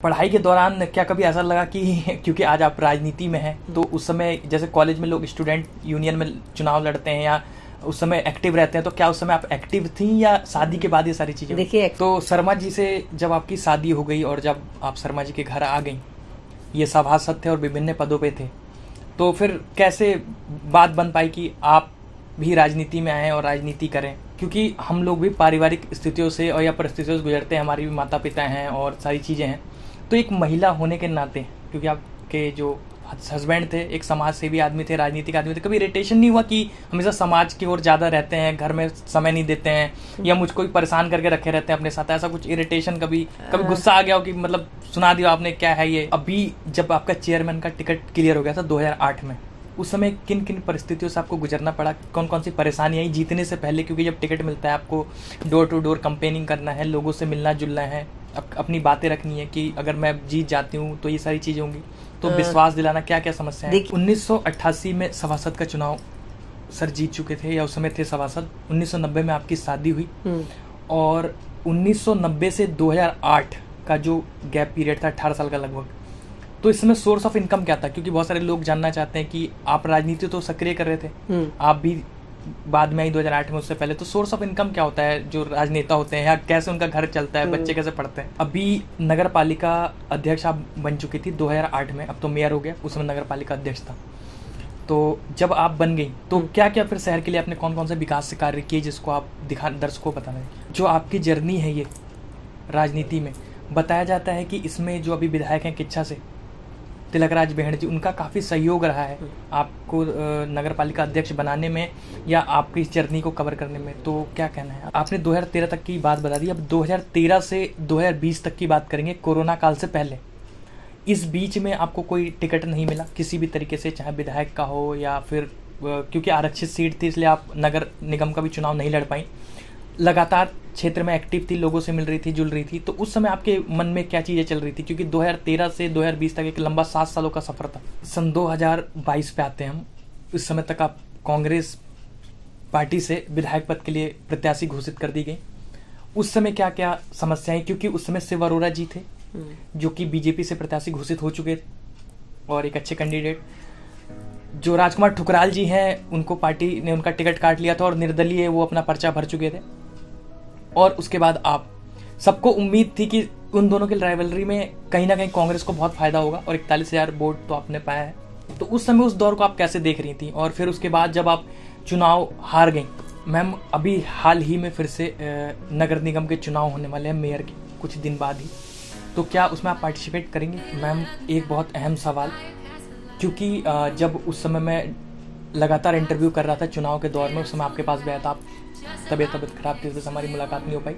पढ़ाई के दौरान क्या कभी ऐसा लगा कि क्योंकि आज आप राजनीति में हैं तो उस समय जैसे कॉलेज में लोग स्टूडेंट यूनियन में चुनाव लड़ते हैं या उस समय एक्टिव रहते हैं, तो क्या उस समय आप एक्टिव थी या शादी के बाद ये सारी चीजें? देखिए, तो शर्मा जी से जब आपकी शादी हो गई और जब आप शर्मा जी के घर आ गई, ये सभासद थे और विभिन्न पदों पे थे, तो फिर कैसे बात बन पाई कि आप भी राजनीति में आए और राजनीति करें? क्योंकि हम लोग भी पारिवारिक स्थितियों से और या परिस्थितियों से गुजरते हैं, हमारी भी माता पिता हैं और सारी चीज़ें हैं, तो एक महिला होने के नाते, क्योंकि आपके जो हस्बैंड थे एक समाज सेवी आदमी थे, राजनीतिक आदमी थे, कभी इरिटेशन नहीं हुआ कि हमेशा समाज की ओर ज़्यादा रहते हैं, घर में समय नहीं देते हैं या मुझको ही परेशान करके रखे रहते हैं अपने साथ? ऐसा कुछ इरिटेशन, कभी गुस्सा आ गया हो कि मतलब सुना दिया आपने क्या है ये? अभी जब आपका चेयरमैन का टिकट क्लियर हो गया था 2008 में, उस समय किन किन परिस्थितियों से आपको गुजरना पड़ा, कौन कौन सी परेशानी आई जीतने से पहले? क्योंकि जब टिकट मिलता है आपको डोर टू डोर कैंपेनिंग करना है, लोगों से मिलना जुलना है, अपनी बातें रखनी है कि अगर मैं जीत जाती हूँ तो ये सारी चीज़ें होंगी, तो विश्वास दिलाना, क्या क्या समस्या है? 1988 में सभासद का चुनाव सर जीत चुके थे या उस समय थे सभासद। 1990 में आपकी शादी हुई और 1990 से 2008 का जो गैप पीरियड था 18 साल का लगभग, तो इस समय सोर्स ऑफ इनकम क्या था? क्योंकि बहुत सारे लोग जानना चाहते हैं कि आप राजनीति तो सक्रिय कर रहे थे, आप भी बाद में आई 2008 में, उससे पहले, तो सोर्स ऑफ इनकम क्या होता है जो राजनेता होते हैं, या कैसे उनका घर चलता है, बच्चे कैसे पढ़ते हैं? अभी नगर पालिका अध्यक्ष आप बन चुकी थी 2008 में, अब तो मेयर हो गया, उस समय नगर पालिका अध्यक्ष था। तो जब आप बन गई तो क्या क्या फिर शहर के लिए आपने कौन कौन से विकास से कार्य किए जिसको आप दर्शकों को बताना है? जो आपकी जर्नी है ये राजनीति में, बताया जाता है कि इसमें जो अभी विधायक हैं किच्छा से, तिलकराज बेहड़ जी, उनका काफ़ी सहयोग रहा है आपको नगर पालिका अध्यक्ष बनाने में या आपकी इस जर्नी को कवर करने में, तो क्या कहना है? आपने 2013 तक की बात बता दी, अब 2013 से 2020 तक की बात करेंगे, कोरोना काल से पहले। इस बीच में आपको कोई टिकट नहीं मिला किसी भी तरीके से, चाहे विधायक का हो या फिर क्योंकि आरक्षित सीट थी इसलिए आप नगर निगम का भी चुनाव नहीं लड़ पाई, लगातार क्षेत्र में एक्टिव थी, लोगों से मिल रही थी, जुल रही थी, तो उस समय आपके मन में क्या चीज़ें चल रही थी? क्योंकि 2013 से 2020 तक एक लंबा 7 सालों का सफ़र था। सन 2022 पे आते हैं हम, इस समय तक आप कांग्रेस पार्टी से विधायक पद के लिए प्रत्याशी घोषित कर दी गई। उस समय क्या क्या समस्याएं? क्योंकि उस समय शिव अरोड़ा जी थे जो कि बीजेपी से प्रत्याशी घोषित हो चुके और एक अच्छे कैंडिडेट। जो राजकुमार ठुकराल जी हैं, उनको पार्टी ने उनका टिकट काट लिया था और निर्दलीय वो अपना पर्चा भर चुके थे। और उसके बाद आप सबको उम्मीद थी कि उन दोनों की राइवलरी में कहीं ना कहीं कांग्रेस को बहुत फायदा होगा और 41,000 वोट तो आपने पाया है। तो उस समय उस दौर को आप कैसे देख रही थी? और फिर उसके बाद जब आप चुनाव हार गई, मैम अभी हाल ही में फिर से नगर निगम के चुनाव होने वाले हैं मेयर के कुछ दिन बाद ही, तो क्या उसमें आप पार्टिसिपेट करेंगे? मैम एक बहुत अहम सवाल, क्योंकि जब उस समय मैं लगातार इंटरव्यू कर रहा था चुनाव के दौर में, उस समय आपके पास गया था, आप तबीयत खराब थी, इससे हमारी मुलाकात नहीं हो पाई।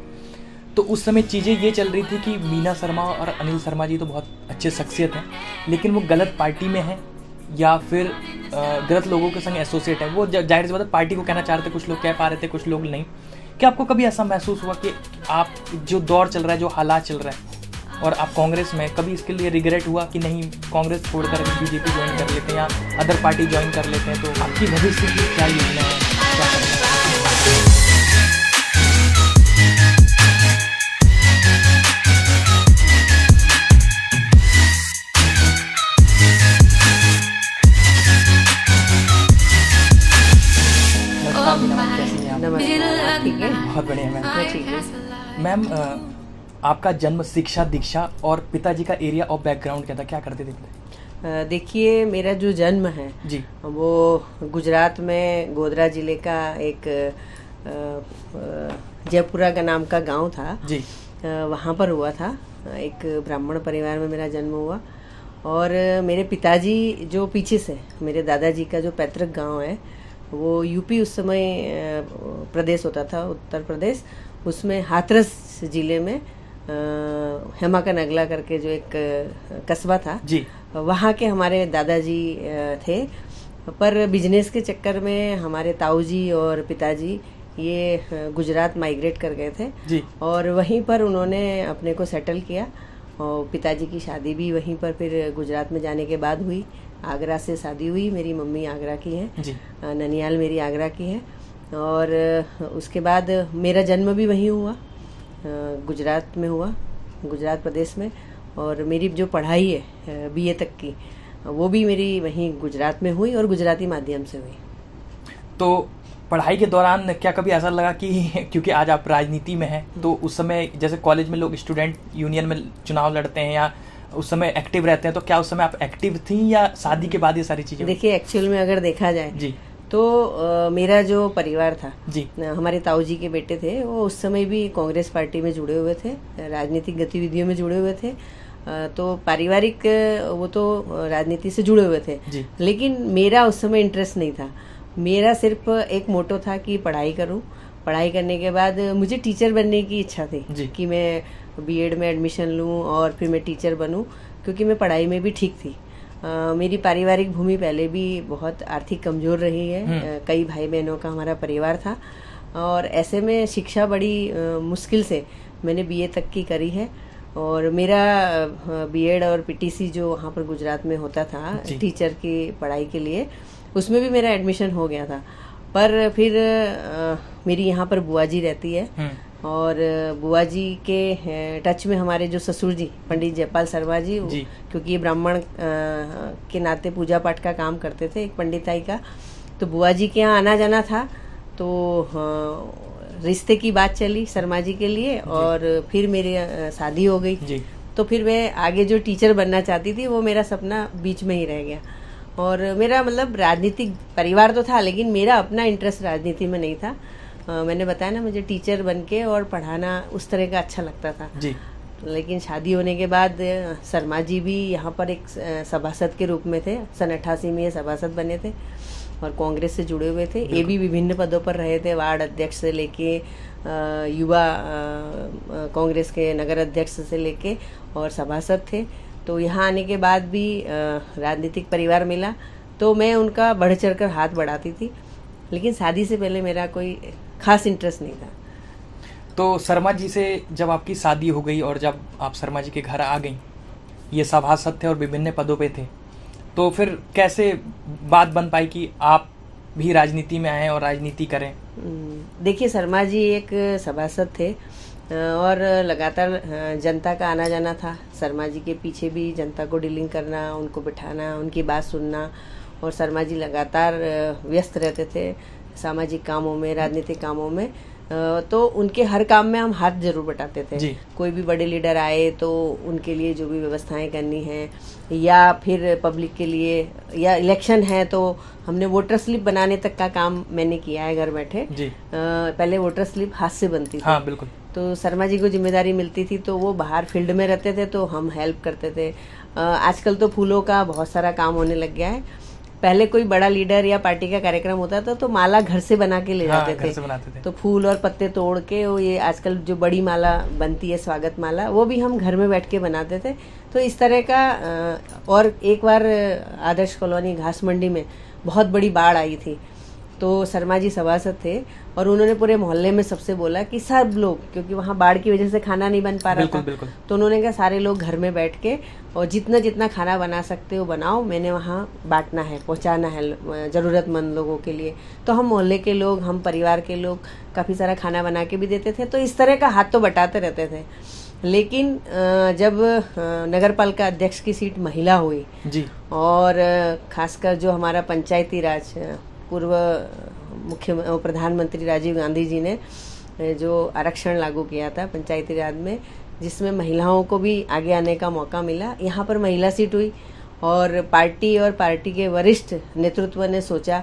तो उस समय चीज़ें ये चल रही थी कि मीना शर्मा और अनिल शर्मा जी तो बहुत अच्छे शख्सियत हैं, लेकिन वो गलत पार्टी में हैं या फिर गलत लोगों के संग एसोसिएट है। वो जाहिर सी बात है पार्टी को कहना चाह रहे थे, कुछ लोग कह पा रहे थे, कुछ लोग नहीं। क्या आपको कभी ऐसा महसूस हुआ कि आप जो दौर चल रहा है, जो हालात चल रहा है और आप कांग्रेस में, कभी इसके लिए रिग्रेट हुआ कि नहीं कांग्रेस छोड़कर बीजेपी ज्वाइन कर लेते हैं या अदर पार्टी ज्वाइन कर लेते हैं? तो आपकी भविष्य की क्या योजना है, क्या करना है? बहुत बढ़िया मैम। मैम आपका जन्म, शिक्षा, दीक्षा और पिताजी का एरिया ऑफ बैकग्राउंड क्या था, क्या करते थे? देखिए, मेरा जो जन्म है जी, वो गुजरात में गोधरा जिले का एक जयपुरा का नाम का गांव था जी, वहाँ पर हुआ था। एक ब्राह्मण परिवार में मेरा जन्म हुआ और मेरे पिताजी जो पीछे से, मेरे दादाजी का जो पैतृक गांव है वो यूपी उस समय प्रदेश होता था, उत्तर प्रदेश, उसमें हाथरस जिले में हेमा का नगला करके जो एक कस्बा था जी, वहाँ के हमारे दादाजी थे। पर बिजनेस के चक्कर में हमारे ताऊ जी और पिताजी ये गुजरात माइग्रेट कर गए थे जी, और वहीं पर उन्होंने अपने को सेटल किया और पिताजी की शादी भी वहीं पर फिर गुजरात में जाने के बाद हुई। आगरा से शादी हुई, मेरी मम्मी आगरा की है, ननियाल मेरी आगरा की है। और उसके बाद मेरा जन्म भी वहीं हुआ, गुजरात में हुआ, गुजरात प्रदेश में। और मेरी जो पढ़ाई है बीए तक की, वो भी मेरी वहीं गुजरात में हुई और गुजराती माध्यम से हुई। तो पढ़ाई के दौरान क्या कभी ऐसा लगा कि क्योंकि आज आप राजनीति में हैं, तो उस समय जैसे कॉलेज में लोग स्टूडेंट यूनियन में चुनाव लड़ते हैं या उस समय एक्टिव रहते हैं, तो क्या उस समय आप एक्टिव थी या शादी के बाद ये सारी चीजें? देखिए, एक्चुअल में अगर देखा जाए जी, तो मेरा जो परिवार था जी, हमारे ताऊ जी के बेटे थे, वो उस समय भी कांग्रेस पार्टी में जुड़े हुए थे, राजनीतिक गतिविधियों में जुड़े हुए थे। तो पारिवारिक वो तो राजनीति से जुड़े हुए थे, लेकिन मेरा उस समय इंटरेस्ट नहीं था। मेरा सिर्फ एक मोटो था कि पढ़ाई करूं। पढ़ाई करने के बाद मुझे टीचर बनने की इच्छा थी कि मैं बीएड में एडमिशन लूं और फिर मैं टीचर बनूं, क्योंकि मैं पढ़ाई में भी ठीक थी। मेरी पारिवारिक भूमि पहले भी बहुत आर्थिक कमजोर रही है। कई भाई बहनों का हमारा परिवार था और ऐसे में शिक्षा बड़ी मुश्किल से मैंने बीए तक की करी है। और मेरा बीएड और पीटीसी जो वहाँ पर गुजरात में होता था टीचर की पढ़ाई के लिए, उसमें भी मेरा एडमिशन हो गया था। पर फिर मेरी यहाँ पर बुआ जी रहती है और बुआ जी के टच में हमारे जो ससुर जी पंडित जयपाल शर्मा जी, क्योंकि ये ब्राह्मण के नाते पूजा पाठ का काम करते थे, एक पंडिताई का, तो बुआ जी के यहाँ आना जाना था। तो रिश्ते की बात चली शर्मा जी के लिए और फिर मेरी शादी हो गई। तो फिर मैं आगे जो टीचर बनना चाहती थी वो मेरा सपना बीच में ही रह गया। और मेरा मतलब राजनीतिक परिवार तो था, लेकिन मेरा अपना इंटरेस्ट राजनीति में नहीं था। मैंने बताया ना, मुझे टीचर बनके और पढ़ाना उस तरह का अच्छा लगता था जी। लेकिन शादी होने के बाद शर्मा जी भी यहाँ पर एक सभासद के रूप में थे। सन 88 में ये सभासद बने थे और कांग्रेस से जुड़े हुए थे। ये भी विभिन्न पदों पर रहे थे, वार्ड अध्यक्ष से लेके युवा कांग्रेस के नगर अध्यक्ष से लेके और सभासद थे। तो यहाँ आने के बाद भी राजनीतिक परिवार मिला तो मैं उनका बढ़ चढ़ कर हाथ बढ़ाती थी, लेकिन शादी से पहले मेरा कोई खास इंटरेस्ट नहीं था। तो शर्मा जी से जब आपकी शादी हो गई और जब आप शर्मा जी के घर आ गई, ये सभासद थे और विभिन्न पदों पे थे, तो फिर कैसे बात बन पाई कि आप भी राजनीति में आए और राजनीति करें? देखिए, शर्मा जी एक सभासद थे और लगातार जनता का आना जाना था। शर्मा जी के पीछे भी जनता को डीलिंग करना, उनको बिठाना, उनकी बात सुनना, और शर्मा जी लगातार व्यस्त रहते थे सामाजिक कामों में, राजनीतिक कामों में। तो उनके हर काम में हम हाथ जरूर बटाते थे। कोई भी बड़े लीडर आए तो उनके लिए जो भी व्यवस्थाएं करनी है, या फिर पब्लिक के लिए, या इलेक्शन है तो हमने वोटर स्लिप बनाने तक का काम मैंने किया है घर बैठे। पहले वोटर स्लिप हाथ से बनती थी। हाँ, बिल्कुल। तो शर्मा जी को जिम्मेदारी मिलती थी तो वो बाहर फील्ड में रहते थे तो हम हेल्प करते थे। आजकल तो फूलों का बहुत सारा काम होने लग गया है। पहले कोई बड़ा लीडर या पार्टी का कार्यक्रम होता था तो माला घर से बना के ले जाते थे। घर से बनाते थे। तो फूल और पत्ते तोड़ के वो ये आजकल जो बड़ी माला बनती है, स्वागत माला, वो भी हम घर में बैठ के बनाते थे। तो इस तरह का। और एक बार आदर्श कॉलोनी घास मंडी में बहुत बड़ी बाढ़ आई थी, तो शर्मा जी सभासद थे और उन्होंने पूरे मोहल्ले में सबसे बोला कि सब लोग, क्योंकि वहाँ बाढ़ की वजह से खाना नहीं बन पा रहा था, तो उन्होंने कहा सारे लोग घर में बैठ के और जितना जितना खाना बना सकते हो बनाओ, मैंने वहाँ बांटना है, पहुँचाना है ज़रूरतमंद लोगों के लिए। तो हम मोहल्ले के लोग, हम परिवार के लोग काफ़ी सारा खाना बना के भी देते थे। तो इस तरह का हाथ तो बटाते रहते थे। लेकिन जब नगर पालिका अध्यक्ष की सीट महिला हुई जी, और खासकर जो हमारा पंचायती राज पूर्व मुख्य प्रधानमंत्री राजीव गांधी जी ने जो आरक्षण लागू किया था पंचायती राज में, जिसमें महिलाओं को भी आगे आने का मौका मिला, यहाँ पर महिला सीट हुई और पार्टी के वरिष्ठ नेतृत्व ने सोचा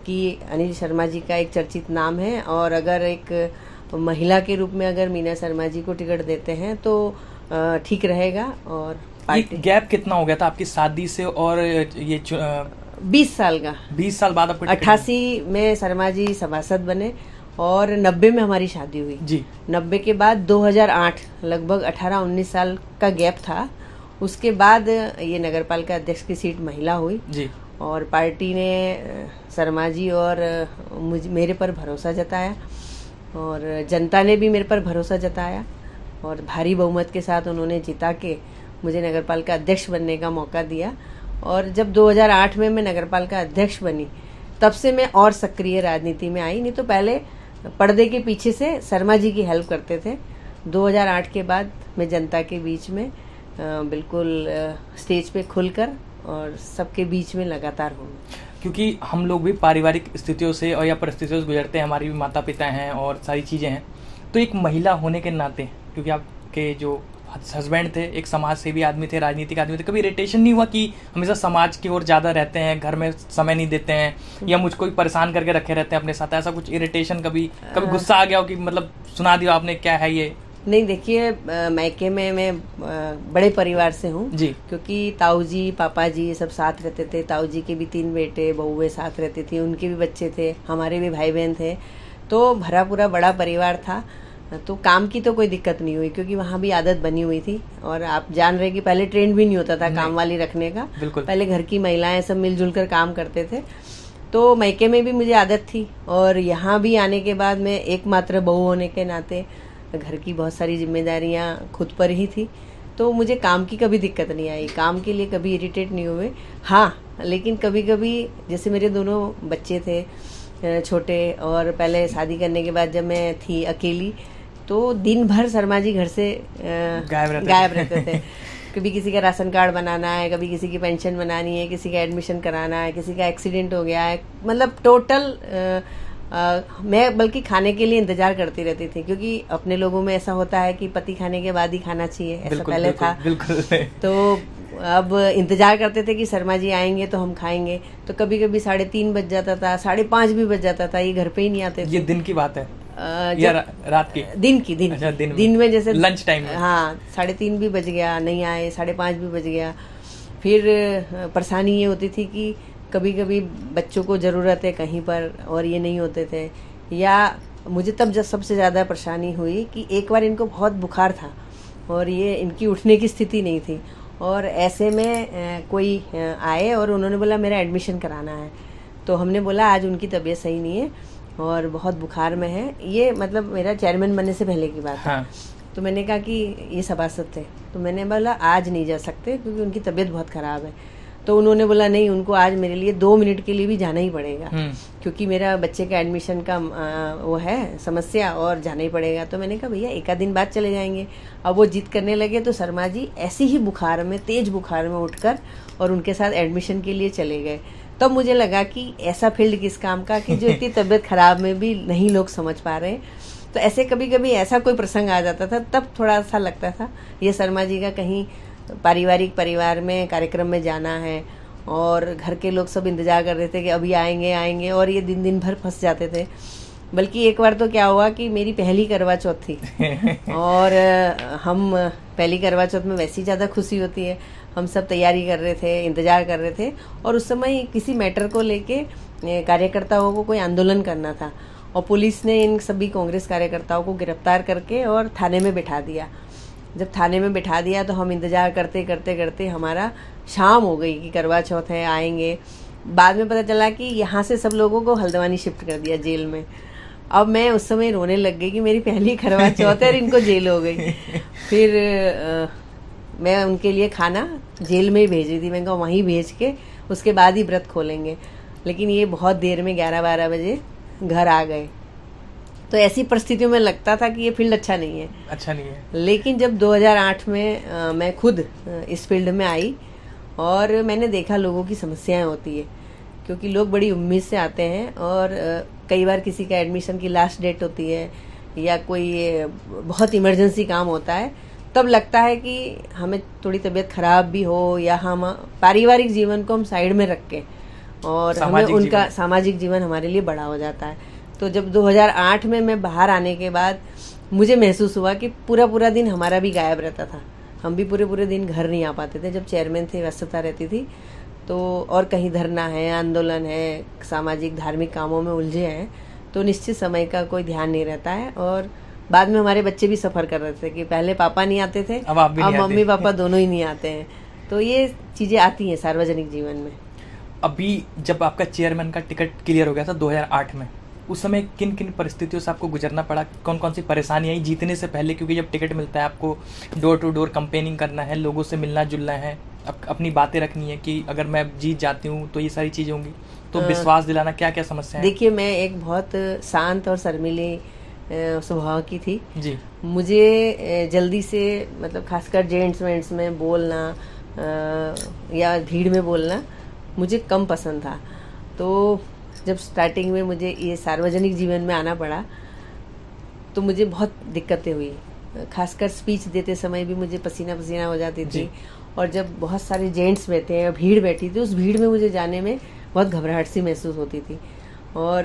कि अनिल शर्मा जी का एक चर्चित नाम है और अगर एक महिला के रूप में अगर मीना शर्मा जी को टिकट देते हैं तो ठीक रहेगा। और गैप कितना हो गया था आपकी शादी से और ये 20 साल का? 20 साल बाद आपको 88 में शर्मा जी सभासद बने और 90 में हमारी शादी हुई जी। 90 के बाद 2008, लगभग 18-19 साल का गैप था। उसके बाद ये नगर पालिका अध्यक्ष की सीट महिला हुई जी, और पार्टी ने शर्मा जी और मेरे पर भरोसा जताया और जनता ने भी मेरे पर भरोसा जताया और भारी बहुमत के साथ उन्होंने जिता के मुझे नगर पालिका अध्यक्ष बनने का मौका दिया। और जब 2008 में मैं नगर पालिका अध्यक्ष बनी, तब से मैं और सक्रिय राजनीति में आई। नहीं तो पहले पर्दे के पीछे से शर्मा जी की हेल्प करते थे। 2008 के बाद मैं जनता के बीच में बिल्कुल स्टेज पे खुलकर और सबके बीच में लगातार हूँ। क्योंकि हम लोग भी पारिवारिक स्थितियों से और या परिस्थितियों से गुजरते हैं, हमारी भी माता पिता हैं और सारी चीज़ें हैं, तो एक महिला होने के नाते, क्योंकि आपके जो हस्बैंड थे एक समाज सेवी आदमी थे, राजनीतिक आदमी थे, कभी इरिटेशन नहीं हुआ कि हमेशा समाज की ओर ज़्यादा रहते हैं, घर में समय नहीं देते हैं या मुझको ही परेशान करके रखे रहते हैं अपने साथ? ऐसा कुछ इरिटेशन, कभी गुस्सा आ गया हो कि मतलब सुना दिया आपने क्या है ये? नहीं, देखिए, मायके में मैं बड़े परिवार से हूँ जी, क्योंकि ताऊ जी पापा जी सब साथ रहते थे। ताऊ जी के भी 3 बेटे बहुएं साथ रहती थी, उनके भी बच्चे थे, हमारे भी भाई बहन थे, तो भरा पूरा बड़ा परिवार था। तो काम की तो कोई दिक्कत नहीं हुई, क्योंकि वहाँ भी आदत बनी हुई थी। और आप जान रहे कि पहले ट्रेंड भी नहीं होता था काम वाली रखने का, पहले घर की महिलाएं सब मिलजुल कर काम करते थे। तो मायके में भी मुझे आदत थी, और यहाँ भी आने के बाद मैं एकमात्र बहू होने के नाते घर की बहुत सारी जिम्मेदारियाँ खुद पर ही थी, तो मुझे काम की कभी दिक्कत नहीं आई, काम के लिए कभी इरिटेट नहीं हुए। हाँ, लेकिन कभी कभी जैसे मेरे दोनों बच्चे थे छोटे, और पहले शादी करने के बाद जब मैं थी अकेली, तो दिन भर शर्मा जी घर से गायब रहते थे। कभी किसी का राशन कार्ड बनाना है, कभी किसी की पेंशन बनानी है, किसी का एडमिशन कराना है, किसी का एक्सीडेंट हो गया है, मतलब टोटल मैं बल्कि खाने के लिए इंतजार करती रहती थी, क्योंकि अपने लोगों में ऐसा होता है कि पति खाने के बाद ही खाना चाहिए, ऐसा पहले था। तो अब इंतजार करते थे कि शर्मा जी आएंगे तो हम खाएंगे। तो कभी कभी 3:30 बज जाता था, 5:30 भी बज जाता था, ये घर पे ही नहीं आते थे। ये दिन की बात है या रात की? दिन में जैसे लंच टाइम में। हाँ, 3:30 भी बज गया, नहीं आए, 5:30 भी बज गया। फिर परेशानी ये होती थी कि कभी कभी बच्चों को ज़रूरत है कहीं पर और ये नहीं होते थे, या मुझे तब जब सबसे ज़्यादा परेशानी हुई कि एक बार इनको बहुत बुखार था और ये इनकी उठने की स्थिति नहीं थी, और ऐसे में कोई आए और उन्होंने बोला मेरा एडमिशन कराना है। तो हमने बोला आज उनकी तबीयत सही नहीं है और बहुत बुखार में है, ये मतलब मेरा चेयरमैन बनने से पहले की बात है। तो मैंने कहा कि ये सभासद थे, तो मैंने बोला आज नहीं जा सकते क्योंकि उनकी तबीयत बहुत ख़राब है। तो उन्होंने बोला नहीं, उनको आज मेरे लिए 2 मिनट के लिए भी जाना ही पड़ेगा, क्योंकि मेरा बच्चे का एडमिशन का वो है समस्या और जाना ही पड़ेगा। तो मैंने कहा भैया 1 आध दिन बाद चले जाएंगे। अब वो जिद करने लगे तो शर्मा जी ऐसे ही बुखार में, तेज बुखार में उठकर और उनके साथ एडमिशन के लिए चले गए। तब मुझे लगा कि ऐसा फील्ड किस काम का कि जो इतनी तबीयत खराब में भी नहीं लोग समझ पा रहे। तो ऐसे कभी कभी ऐसा कोई प्रसंग आ जाता था, तब थोड़ा सा लगता था ये शर्मा जी का कहीं पारिवारिक परिवार में कार्यक्रम में जाना है, और घर के लोग सब इंतजार कर रहे थे कि अभी आएंगे, और ये दिन भर फंस जाते थे। बल्कि एक बार तो क्या हुआ कि मेरी पहली करवा चौथ थी और हम पहली करवा चौथ में वैसी ज़्यादा खुशी होती है, हम सब तैयारी कर रहे थे, इंतजार कर रहे थे, और उस समय किसी मैटर को लेके कार्यकर्ताओं को कोई आंदोलन करना था, और पुलिस ने इन सभी कांग्रेस कार्यकर्ताओं को गिरफ्तार करके और थाने में बिठा दिया। जब थाने में बिठा दिया तो हम इंतजार करते करते करते हमारा शाम हो गई कि करवा चौथ है, आएंगे। बाद में पता चला कि यहाँ से सब लोगों को हल्द्वानी शिफ्ट कर दिया जेल में। अब मैं उस समय रोने लग गई कि मेरी पहली करवा चौथ है और इनको जेल हो गई। फिर मैं उनके लिए खाना जेल में ही भेज रही थी, मैं कहा वहीं भेज के उसके बाद ही व्रत खोलेंगे, लेकिन ये बहुत देर में 11-12 बजे घर आ गए। तो ऐसी परिस्थितियों में लगता था कि ये फील्ड अच्छा नहीं है। लेकिन जब 2008 में मैं खुद इस फील्ड में आई और मैंने देखा लोगों की समस्याएं होती है, क्योंकि लोग बड़ी उम्मीद से आते हैं, और कई बार किसी का एडमिशन की लास्ट डेट होती है या कोई बहुत इमरजेंसी काम होता है, तब लगता है कि हमें थोड़ी तबीयत खराब भी हो या हम पारिवारिक जीवन को हम साइड में रख के, और हमें उनका सामाजिक जीवन हमारे लिए बड़ा हो जाता है। तो जब 2008 में मैं बाहर आने के बाद मुझे महसूस हुआ कि पूरा दिन हमारा भी गायब रहता था, हम भी पूरे दिन घर नहीं आ पाते थे। जब चेयरमैन थे व्यस्तता रहती थी, तो और कहीं धरना है, आंदोलन है, सामाजिक धार्मिक कामों में उलझे हैं, तो निश्चित समय का कोई ध्यान नहीं रहता है। और बाद में हमारे बच्चे भी सफ़र कर रहे थे कि पहले पापा नहीं आते थे, अब मम्मी पापा दोनों ही नहीं आते हैं। तो ये चीज़ें आती हैं सार्वजनिक जीवन में। अभी जब आपका चेयरमैन का टिकट क्लियर हो गया था 2008 में, उस समय किन किन परिस्थितियों से आपको गुजरना पड़ा, कौन कौन सी परेशानी आई जीतने से पहले? क्योंकि जब टिकट मिलता है आपको डोर टू डोर कैंपेनिंग करना है, लोगों से मिलना जुलना है, अपनी बातें रखनी है कि अगर मैं जीत जाती हूँ तो ये सारी चीज़ें होंगी, तो विश्वास दिलाना, क्या क्या समस्या है? देखिए, मैं एक बहुत शांत और शर्मीली स्वभाव की थी जी। मुझे जल्दी से मतलब खासकर जेंट्स वेंट्स में बोलना या भीड़ में बोलना मुझे कम पसंद था। तो जब स्टार्टिंग में मुझे ये सार्वजनिक जीवन में आना पड़ा तो मुझे बहुत दिक्कतें हुई। खासकर स्पीच देते समय भी मुझे पसीना पसीना हो जाती थी, और जब बहुत सारे जेंट्स बैठे हैं, भीड़ बैठी थी, उस भीड़ में मुझे जाने में बहुत घबराहट सी महसूस होती थी। और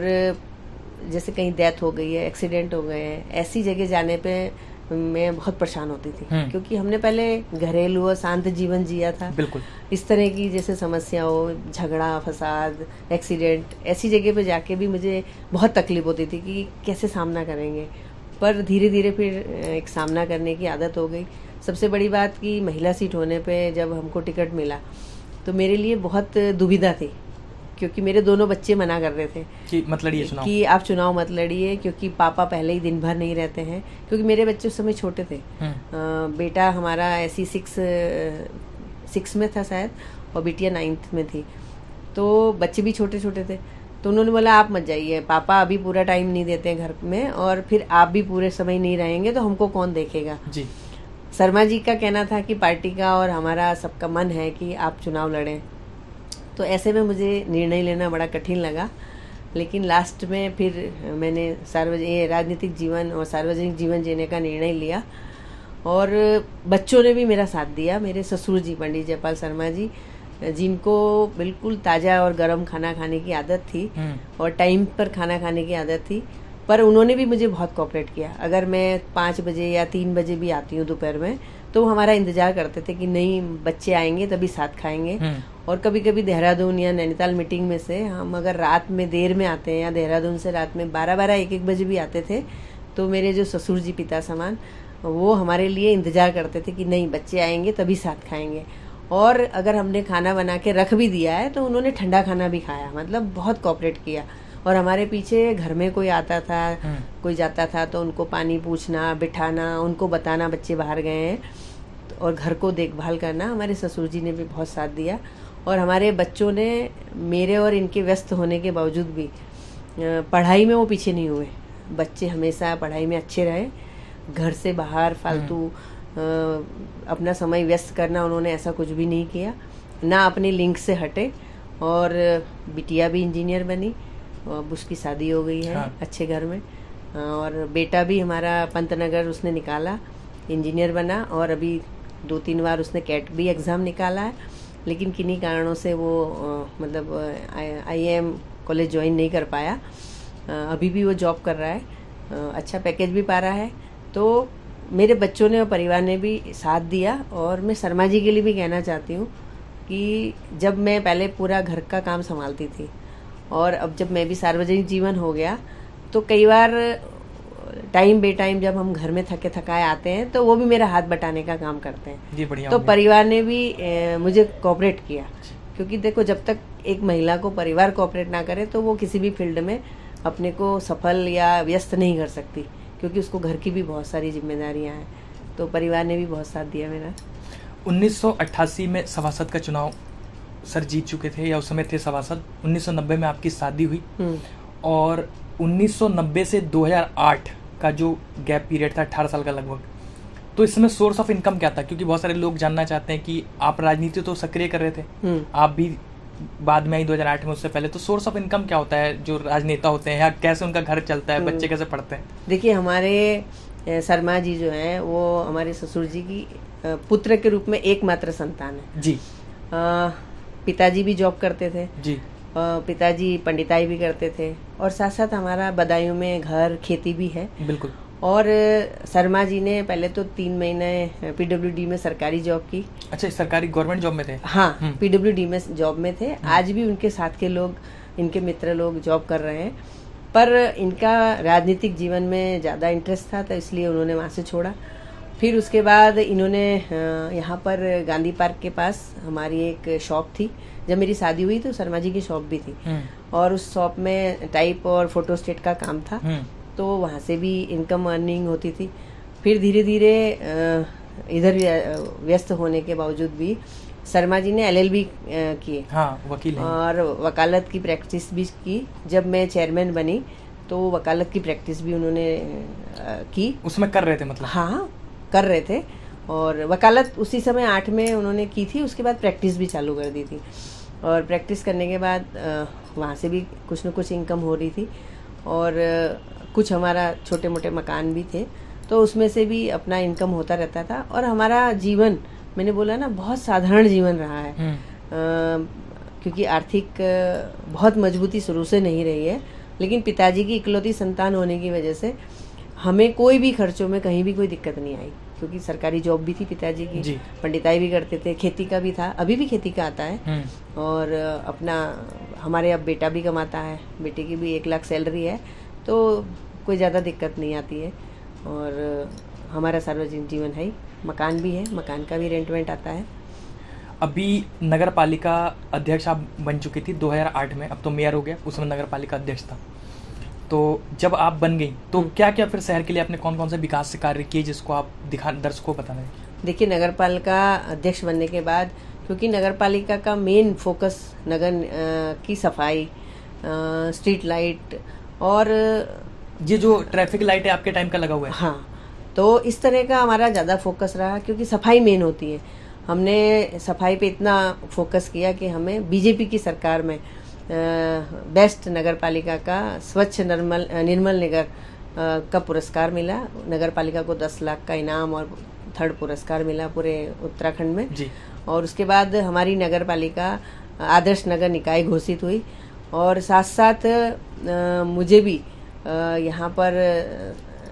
जैसे कहीं डेथ हो गई है, एक्सीडेंट हो गए हैं, ऐसी जगह जाने पे मैं बहुत परेशान होती थी, क्योंकि हमने पहले घरेलू और शांत जीवन जिया था। बिल्कुल। इस तरह की जैसे समस्या हो, झगड़ा फसाद, एक्सीडेंट, ऐसी जगह पे जाके भी मुझे बहुत तकलीफ होती थी कि कैसे सामना करेंगे। पर धीरे धीरे फिर एक सामना करने की आदत हो गई। सबसे बड़ी बात कि महिला सीट होने पे जब हमको टिकट मिला तो मेरे लिए बहुत दुविधा थी, क्योंकि मेरे दोनों बच्चे मना कर रहे थे कि मत लड़िए चुनाव, कि आप चुनाव मत लड़िए, क्योंकि पापा पहले ही दिन भर नहीं रहते हैं। क्योंकि मेरे बच्चे उस समय छोटे थे। बेटा हमारा ऐसी 6 में था शायद, और बिटिया 9th में थी, तो बच्चे भी छोटे छोटे थे। तो उन्होंने बोला आप मत जाइए, पापा अभी पूरा टाइम नहीं देते हैं घर में, और फिर आप भी पूरे समय नहीं रहेंगे तो हमको कौन देखेगा। जी। शर्मा जी का कहना था कि पार्टी का और हमारा सबका मन है कि आप चुनाव लड़ें। तो ऐसे में मुझे निर्णय लेना बड़ा कठिन लगा, लेकिन लास्ट में फिर मैंने राजनीतिक जीवन और सार्वजनिक जीवन जीने का निर्णय लिया, और बच्चों ने भी मेरा साथ दिया। मेरे ससुर जी पंडित जयपाल शर्मा जी, जिनको बिल्कुल ताज़ा और गर्म खाना खाने की आदत थी और टाइम पर खाना खाने की आदत थी, पर उन्होंने भी मुझे बहुत कोऑपरेट किया। अगर मैं 5 बजे या 3 बजे भी आती हूँ दोपहर में, तो हमारा इंतजार करते थे कि नहीं बच्चे आएंगे तभी साथ खाएंगे। और कभी कभी देहरादून या नैनीताल मीटिंग में से हम अगर रात में देर में आते हैं, या देहरादून से रात में 12-12, 1-1 बजे भी आते थे, तो मेरे जो ससुर जी पिता समान, वो हमारे लिए इंतजार करते थे कि नहीं बच्चे आएंगे तभी साथ खाएंगे। और अगर हमने खाना बना के रख भी दिया है तो उन्होंने ठंडा खाना भी खाया, मतलब बहुत कोऑपरेट किया। और हमारे पीछे घर में कोई आता था, कोई जाता था, तो उनको पानी पूछना, बिठाना, उनको बताना बच्चे बाहर गए हैं, और घर को देखभाल करना, हमारे ससुर जी ने भी बहुत साथ दिया। और हमारे बच्चों ने मेरे और इनके व्यस्त होने के बावजूद भी पढ़ाई में वो पीछे नहीं हुए। बच्चे हमेशा पढ़ाई में अच्छे रहे। घर से बाहर फालतू अपना समय व्यस्त करना उन्होंने ऐसा कुछ भी नहीं किया, ना अपने लिंक से हटे। और बिटिया भी इंजीनियर बनी, अब उसकी शादी हो गई है अच्छे घर में। और बेटा भी हमारा पंतनगर उसने निकाला, इंजीनियर बना, और अभी 2-3 बार उसने कैट भी एग्ज़ाम निकाला है, लेकिन किन्हीं कारणों से वो मतलब IIM कॉलेज ज्वाइन नहीं कर पाया। अभी भी वो जॉब कर रहा है, अच्छा पैकेज भी पा रहा है। तो मेरे बच्चों ने और परिवार ने भी साथ दिया। और मैं शर्मा जी के लिए भी कहना चाहती हूँ कि जब मैं पहले पूरा घर का काम संभालती थी, और अब जब मैं भी सार्वजनिक जीवन हो गया, तो कई बार टाइम बे टाइम जब हम घर में थके थकाए आते हैं, तो वो भी मेरा हाथ बटाने का काम करते हैं। जी, बढ़िया। तो परिवार ने भी मुझे कोऑपरेट किया, क्योंकि देखो जब तक एक महिला को परिवार कोऑपरेट ना करे तो वो किसी भी फील्ड में अपने को सफल या व्यस्त नहीं कर सकती, क्योंकि उसको घर की भी बहुत सारी जिम्मेदारियां हैं। तो परिवार ने भी बहुत साथ दिया मेरा। 1988 में सभासद का चुनाव सर जीत चुके थे, या उस समय थे सभासद। 1990 में आपकी शादी हुई, और 1990 से 2008 का जो गैप पीरियड था 18 साल का लगभग, तो इस समय सोर्स ऑफ इनकम क्या था? क्योंकि बहुत सारे लोग जानना चाहते हैं कि आप राजनीति तो सक्रिय कर रहे थे, आप भी बाद में आई 2008 में, उससे पहले। तो सोर्स ऑफ इनकम क्या होता है जो राजनेता होते हैं, या कैसे उनका घर चलता है, बच्चे कैसे पढ़ते हैं? देखिए, हमारे शर्मा जी जो हैं वो हमारे ससुर जी की पुत्र के रूप में एकमात्र संतान है जी। पिताजी भी जॉब करते थे जी, पिताजी पंडिताई भी करते थे, और साथ साथ हमारा बदायूं में घर खेती भी है। बिल्कुल। और शर्मा जी ने पहले तो 3 महीने PWD में सरकारी जॉब की। अच्छा, सरकारी गवर्नमेंट जॉब में थे? हाँ, PWD में जॉब में थे। आज भी उनके साथ के लोग, इनके मित्र लोग जॉब कर रहे हैं, पर इनका राजनीतिक जीवन में ज़्यादा इंटरेस्ट था, तो इसलिए उन्होंने वहाँ से छोड़ा। फिर उसके बाद इन्होंने यहाँ पर गांधी पार्क के पास हमारी एक शॉप थी। जब मेरी शादी हुई तो शर्मा जी की शॉप भी थी, और उस शॉप में टाइप और फोटोस्टेट का काम था, तो वहाँ से भी इनकम अर्निंग होती थी। फिर धीरे धीरे इधर व्यस्त होने के बावजूद भी शर्मा जी ने LLB किए। हाँ, वकील हैं। और वकालत की प्रैक्टिस भी की। जब मैं चेयरमैन बनी तो वकालत की प्रैक्टिस भी उन्होंने की। उसमें कर रहे थे मतलब? हाँ, कर रहे थे। और वकालत उसी समय 8 में उन्होंने की थी, उसके बाद प्रैक्टिस भी चालू कर दी थी। और प्रैक्टिस करने के बाद वहाँ से भी कुछ न कुछ इनकम हो रही थी। और कुछ हमारा छोटे मोटे मकान भी थे, तो उसमें से भी अपना इनकम होता रहता था। और हमारा जीवन, मैंने बोला ना, बहुत साधारण जीवन रहा है। क्योंकि आर्थिक बहुत मजबूती शुरू से नहीं रही है, लेकिन पिताजी की इकलौती संतान होने की वजह से हमें कोई भी खर्चों में कहीं भी कोई दिक्कत नहीं आई। क्योंकि सरकारी जॉब भी थी पिताजी की, पंडिताई भी करते थे, खेती का भी था, अभी भी खेती का आता है। और अपना हमारे अब बेटा भी कमाता है, बेटे की भी 1 लाख सैलरी है, तो कोई ज़्यादा दिक्कत नहीं आती है। और हमारा सार्वजनिक जीवन है ही, मकान भी है, मकान का भी रेंट आता है। अभी नगर पालिका अध्यक्ष आप बन चुकी थी 2008 में, अब तो मेयर हो गया, उस समय नगर पालिका अध्यक्ष था। तो जब आप बन गई तो क्या क्या फिर शहर के लिए आपने कौन कौन से विकास से कार्य किए, जिसको आप दर्शकों को बताना है? देखिए, नगर पालिका अध्यक्ष बनने के बाद, क्योंकि नगर पालिका का मेन फोकस नगर की सफाई, स्ट्रीट लाइट और ये जो ट्रैफिक लाइट है आपके टाइम का लगा हुआ है। हाँ, तो इस तरह का हमारा ज़्यादा फोकस रहा, क्योंकि सफाई मेन होती है। हमने सफाई पे इतना फोकस किया कि हमें बीजेपी की सरकार में बेस्ट नगर पालिका का स्वच्छ निर्मल नगर का पुरस्कार मिला। नगर पालिका को 10 लाख का इनाम और 3rd पुरस्कार मिला पूरे उत्तराखंड में जी। और उसके बाद हमारी नगर पालिका आदर्श नगर निकाय घोषित हुई। और साथ साथ मुझे भी यहाँ पर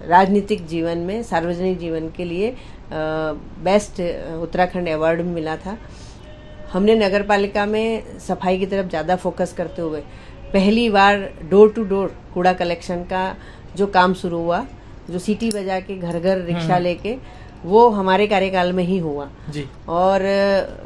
राजनीतिक जीवन में, सार्वजनिक जीवन के लिए बेस्ट उत्तराखंड अवार्ड भी मिला था। हमने नगर पालिका में सफाई की तरफ ज़्यादा फोकस करते हुए पहली बार डोर टू डोर कूड़ा कलेक्शन का जो काम शुरू हुआ, जो सीटी बजा के घर घर रिक्शा लेके, वो हमारे कार्यकाल में ही हुआ जी। और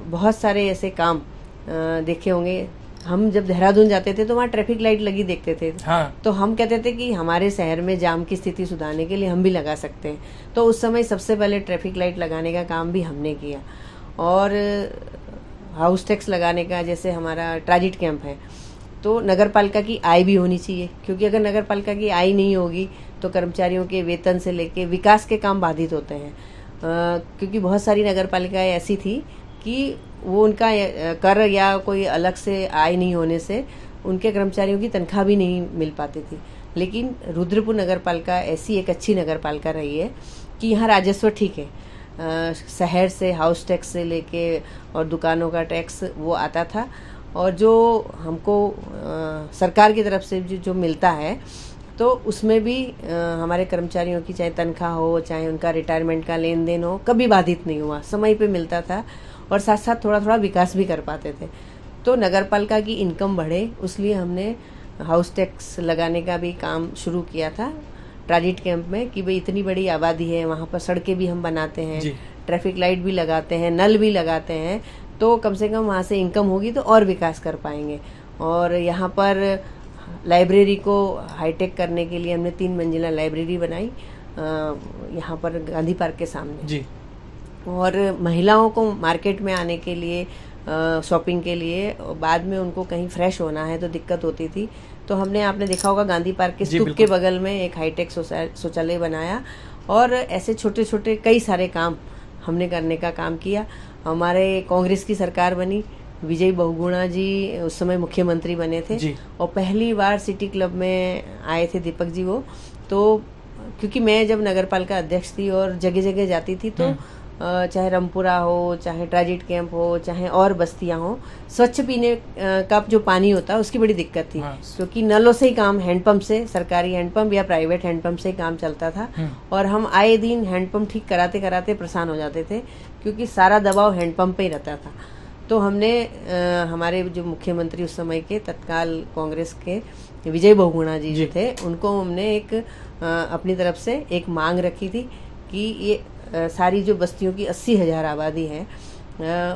बहुत सारे ऐसे काम देखे होंगे। हम जब देहरादून जाते थे तो वहाँ ट्रैफिक लाइट लगी देखते थे। हाँ। तो हम कहते थे कि हमारे शहर में जाम की स्थिति सुधारने के लिए हम भी लगा सकते हैं। तो उस समय सबसे पहले ट्रैफिक लाइट लगाने का काम भी हमने किया। और हाउस टैक्स लगाने का, जैसे हमारा ट्रांजिट कैंप है, तो नगर पालिका की आय भी होनी चाहिए, क्योंकि अगर नगर पालिका की आय नहीं होगी तो कर्मचारियों के वेतन से लेके विकास के काम बाधित होते हैं। क्योंकि बहुत सारी नगर पालिकाएं ऐसी थी कि वो उनका कर या कोई अलग से आय नहीं होने से उनके कर्मचारियों की तनख्वाह भी नहीं मिल पाती थी। लेकिन रुद्रपुर नगर पालिका ऐसी एक अच्छी नगर पालिका रही है कि यहाँ राजस्व ठीक है, शहर से हाउस टैक्स से लेके और दुकानों का टैक्स वो आता था। और जो हमको सरकार की तरफ से जो मिलता है, तो उसमें भी हमारे कर्मचारियों की चाहे तनख्वाह हो, चाहे उनका रिटायरमेंट का लेन देन हो, कभी बाधित नहीं हुआ, समय पे मिलता था। और साथ साथ थोड़ा थोड़ा विकास भी कर पाते थे। तो नगर पालिका की इनकम बढ़े, इसलिए हमने हाउस टैक्स लगाने का भी काम शुरू किया था ट्रांजिट कैंप में, कि भाई इतनी बड़ी आबादी है, वहाँ पर सड़कें भी हम बनाते हैं, ट्रैफिक लाइट भी लगाते हैं, नल भी लगाते हैं, तो कम से कम वहाँ से इनकम होगी तो और विकास कर पाएंगे। और यहाँ पर लाइब्रेरी को हाईटेक करने के लिए हमने 3 मंजिला लाइब्रेरी बनाई यहाँ पर गांधी पार्क के सामने जी। और महिलाओं को मार्केट में आने के लिए, शॉपिंग के लिए, बाद में उनको कहीं फ्रेश होना है तो दिक्कत होती थी, तो हमने, आपने देखा होगा, गांधी पार्क के स्तूप के बगल में एक हाईटेक शौचालय बनाया। और ऐसे छोटे छोटे कई सारे काम हमने करने का काम किया। हमारे कांग्रेस की सरकार बनी, विजय बहुगुणा जी उस समय मुख्यमंत्री बने थे और पहली बार सिटी क्लब में आए थे दीपक जी वो। तो क्योंकि मैं जब नगर पालिका अध्यक्ष थी और जगह जगह जाती थी, तो चाहे रामपुरा हो, चाहे ट्रांजिट कैंप हो, चाहे और बस्तियां हो, स्वच्छ पीने का जो पानी होता है उसकी बड़ी दिक्कत थी। क्योंकि नलों से ही काम, हैंडपंप से, सरकारी हैंडपंप या प्राइवेट हैंडपंप से ही काम चलता था। और हम आए दिन हैंडपंप ठीक कराते कराते परेशान हो जाते थे, क्योंकि सारा दबाव हैंडपंप पे ही रहता था। तो हमने हमारे जो मुख्यमंत्री उस समय के तत्काल कांग्रेस के विजय बहुगुणा जी जो थे, उनको हमने एक अपनी तरफ से एक मांग रखी थी कि ये सारी जो बस्तियों की 80,000 आबादी है,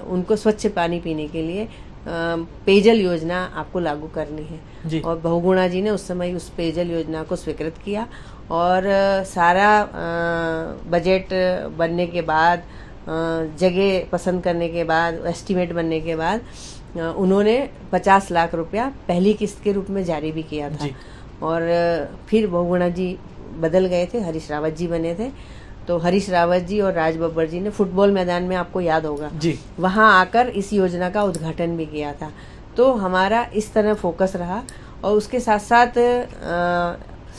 उनको स्वच्छ पानी पीने के लिए पेयजल योजना आपको लागू करनी है। और बहुगुणा जी ने उस समय उस पेयजल योजना को स्वीकृत किया। और सारा बजट बनने के बाद, जगह पसंद करने के बाद, एस्टीमेट बनने के बाद, उन्होंने 50 लाख रुपया पहली किस्त के रूप में जारी भी किया था। और फिर बहुगुणा जी बदल गए थे, हरीश रावत जी बने थे। तो हरीश रावत जी और राज बब्बर जी ने फुटबॉल मैदान में, आपको याद होगा जी, वहाँ आकर इस योजना का उद्घाटन भी किया था। तो हमारा इस तरह फोकस रहा। और उसके साथ साथ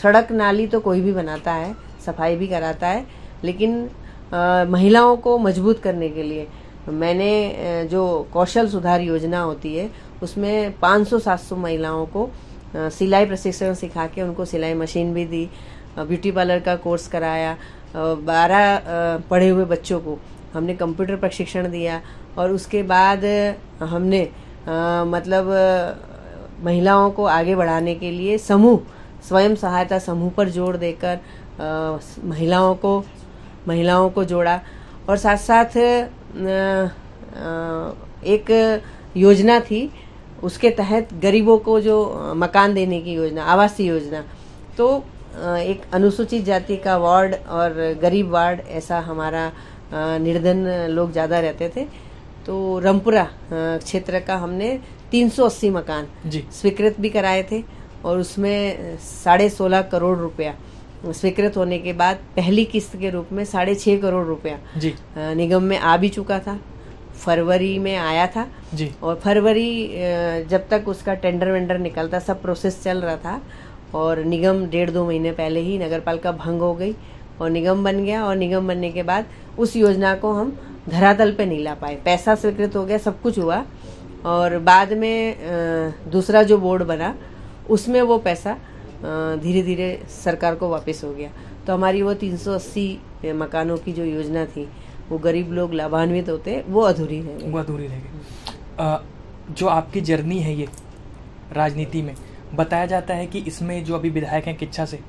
सड़क नाली तो कोई भी बनाता है, सफाई भी कराता है, लेकिन महिलाओं को मजबूत करने के लिए मैंने जो कौशल सुधार योजना होती है उसमें 500-700 महिलाओं को सिलाई प्रशिक्षण सिखा के उनको सिलाई मशीन भी दी, ब्यूटी पार्लर का कोर्स कराया, 12 पढ़े हुए बच्चों को हमने कंप्यूटर प्रशिक्षण दिया। और उसके बाद हमने महिलाओं को आगे बढ़ाने के लिए समूह, स्वयं सहायता समूह पर जोर देकर महिलाओं को जोड़ा। और साथ साथ एक योजना थी, उसके तहत गरीबों को जो मकान देने की योजना, आवासीय योजना, तो एक अनुसूचित जाति का वार्ड और गरीब वार्ड, ऐसा हमारा निर्धन लोग ज़्यादा रहते थे। तो रामपुरा क्षेत्र का हमने 380 मकान स्वीकृत भी कराए थे। और उसमें 16.5 करोड़ रुपया स्वीकृत होने के बाद पहली किस्त के रूप में 6.5 करोड़ रुपया निगम में आ भी चुका था। फरवरी में आया था जी। और फरवरी जब तक उसका टेंडर वेंडर निकलता, सब प्रोसेस चल रहा था, और निगम 1.5-2 महीने पहले ही नगरपालिका भंग हो गई और निगम बन गया। और निगम बनने के बाद उस योजना को हम धरातल पे नहीं ला पाए। पैसा स्वीकृत हो गया, सब कुछ हुआ, और बाद में दूसरा जो बोर्ड बना उसमें वो पैसा धीरे धीरे सरकार को वापस हो गया। तो हमारी वो 380 मकानों की जो योजना थी, वो गरीब लोग लाभान्वित होते, वो अधूरी रह गई। जो आपकी जर्नी है ये राजनीति में, बताया जाता है कि इसमें जो अभी विधायक हैं किच्छा से,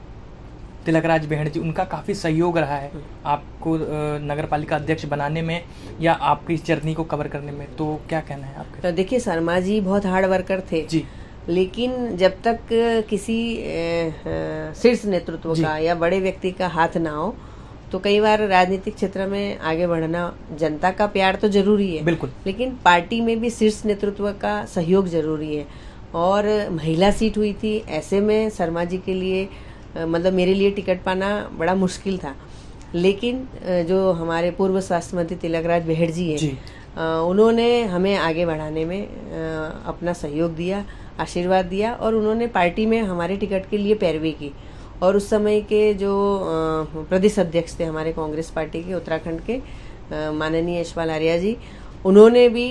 तिलकराज बेहड़ जी, उनका काफ़ी सहयोग रहा है आपको नगरपालिका अध्यक्ष बनाने में या आपकी इस जर्नी को कवर करने में। तो क्या कहना है आपका? देखिए, शर्मा जी बहुत हार्ड वर्कर थे जी, लेकिन जब तक किसी शीर्ष नेतृत्व का या बड़े व्यक्ति का हाथ ना हो, तो कई बार राजनीतिक क्षेत्र में आगे बढ़ना, जनता का प्यार तो जरूरी है बिल्कुल, लेकिन पार्टी में भी शीर्ष नेतृत्व का सहयोग जरूरी है। और महिला सीट हुई थी, ऐसे में शर्मा जी के लिए मेरे लिए टिकट पाना बड़ा मुश्किल था। लेकिन जो हमारे पूर्व स्वास्थ्य मंत्री तिलकराज बेहड़ जी हैं, उन्होंने हमें आगे बढ़ाने में अपना सहयोग दिया, आशीर्वाद दिया, और उन्होंने पार्टी में हमारे टिकट के लिए पैरवी की। और उस समय के जो प्रदेश अध्यक्ष थे हमारे कांग्रेस पार्टी के उत्तराखंड के, माननीय यशपाल आर्या जी, उन्होंने भी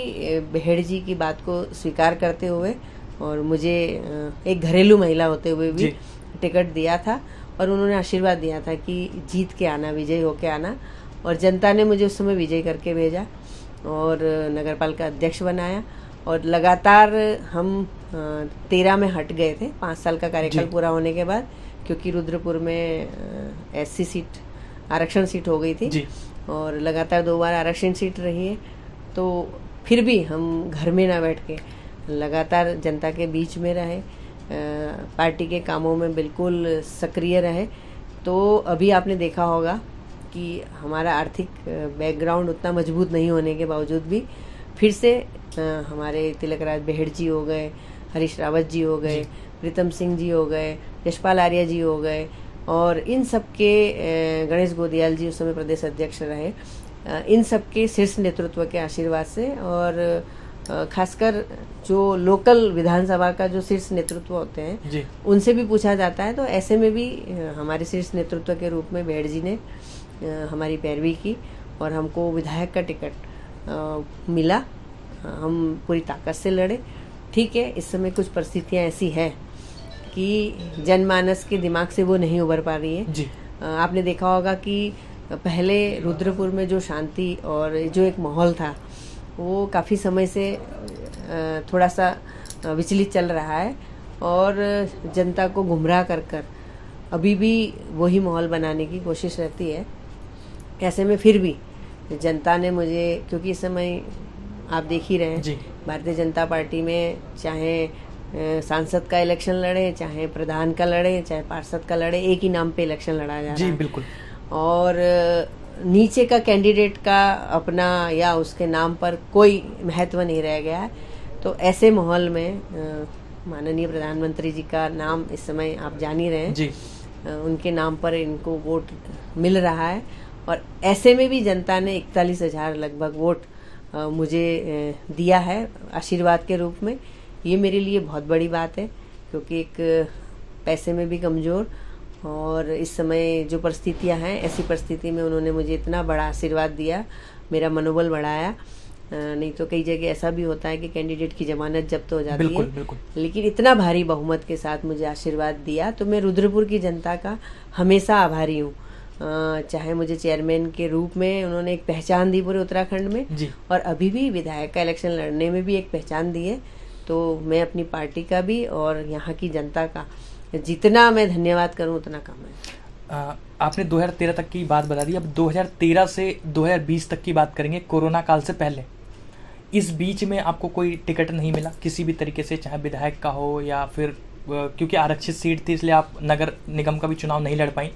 बेहड़ जी की बात को स्वीकार करते हुए और मुझे एक घरेलू महिला होते हुए भी टिकट दिया था। और उन्होंने आशीर्वाद दिया था कि जीत के आना, विजयी होके आना। और जनता ने मुझे उस समय विजयी करके भेजा और नगरपालिका अध्यक्ष बनाया। और लगातार हम 13 में हट गए थे 5 साल का कार्यकाल पूरा होने के बाद, क्योंकि रुद्रपुर में SC सीट, आरक्षण सीट हो गई थी और लगातार 2 बार आरक्षण सीट रही है। तो फिर भी हम घर में ना बैठ के लगातार जनता के बीच में रहे, पार्टी के कामों में बिल्कुल सक्रिय रहे। तो अभी आपने देखा होगा कि हमारा आर्थिक बैकग्राउंड उतना मजबूत नहीं होने के बावजूद भी फिर से हमारे तिलकराज बेहड़ जी हो गए, हरीश रावत जी हो गए, प्रीतम सिंह जी हो गए, यशपाल आर्या जी हो गए, और इन सब के गणेश गोदियाल जी उस समय प्रदेश अध्यक्ष रहे, इन सब के शीर्ष नेतृत्व के आशीर्वाद से, और खासकर जो लोकल विधानसभा का जो शीर्ष नेतृत्व होते हैं उनसे भी पूछा जाता है। तो ऐसे में भी हमारे शीर्ष नेतृत्व के रूप में बेहड़ जी ने हमारी पैरवी की और हमको विधायक का टिकट मिला। हम पूरी ताकत से लड़े। ठीक है, इस समय कुछ परिस्थितियां ऐसी हैं कि जनमानस के दिमाग से वो नहीं उभर पा रही है। आपने देखा होगा कि पहले रुद्रपुर में जो शांति और जो एक माहौल था वो काफ़ी समय से थोड़ा सा विचलित चल रहा है और जनता को गुमराह कर कर अभी भी वही माहौल बनाने की कोशिश रहती है। ऐसे में फिर भी जनता ने मुझे, क्योंकि इस समय आप देख ही रहे हैं भारतीय जनता पार्टी में चाहे सांसद का इलेक्शन लड़े, चाहे प्रधान का लड़े, चाहे पार्षद का लड़े, एक ही नाम पे इलेक्शन लड़ा जा रहा है। बिल्कुल। और नीचे का कैंडिडेट का अपना या उसके नाम पर कोई महत्व नहीं रह गया है। तो ऐसे माहौल में माननीय प्रधानमंत्री जी का नाम इस समय आप जान ही रहे हैं जी। उनके नाम पर इनको वोट मिल रहा है और ऐसे में भी जनता ने 41,000 लगभग वोट मुझे दिया है आशीर्वाद के रूप में। ये मेरे लिए बहुत बड़ी बात है क्योंकि एक पैसे में भी कमज़ोर और इस समय जो परिस्थितियां हैं ऐसी परिस्थिति में उन्होंने मुझे इतना बड़ा आशीर्वाद दिया, मेरा मनोबल बढ़ाया। नहीं तो कई जगह ऐसा भी होता है कि कैंडिडेट की जमानत जब्त हो जाती है, बिल्कुल। लेकिन इतना भारी बहुमत के साथ मुझे आशीर्वाद दिया तो मैं रुद्रपुर की जनता का हमेशा आभारी हूँ। चाहे मुझे चेयरमैन के रूप में उन्होंने एक पहचान दी पूरे उत्तराखंड में जी। और अभी भी विधायक का इलेक्शन लड़ने में भी एक पहचान दी है, तो मैं अपनी पार्टी का भी और यहाँ की जनता का जितना मैं धन्यवाद करूँ उतना कम है। आपने 2013 तक की बात बता दी, अब 2013 से 2020 तक की बात करेंगे, कोरोना काल से पहले। इस बीच में आपको कोई टिकट नहीं मिला किसी भी तरीके से, चाहे विधायक का हो या फिर क्योंकि आरक्षित सीट थी इसलिए आप नगर निगम का भी चुनाव नहीं लड़ पाई,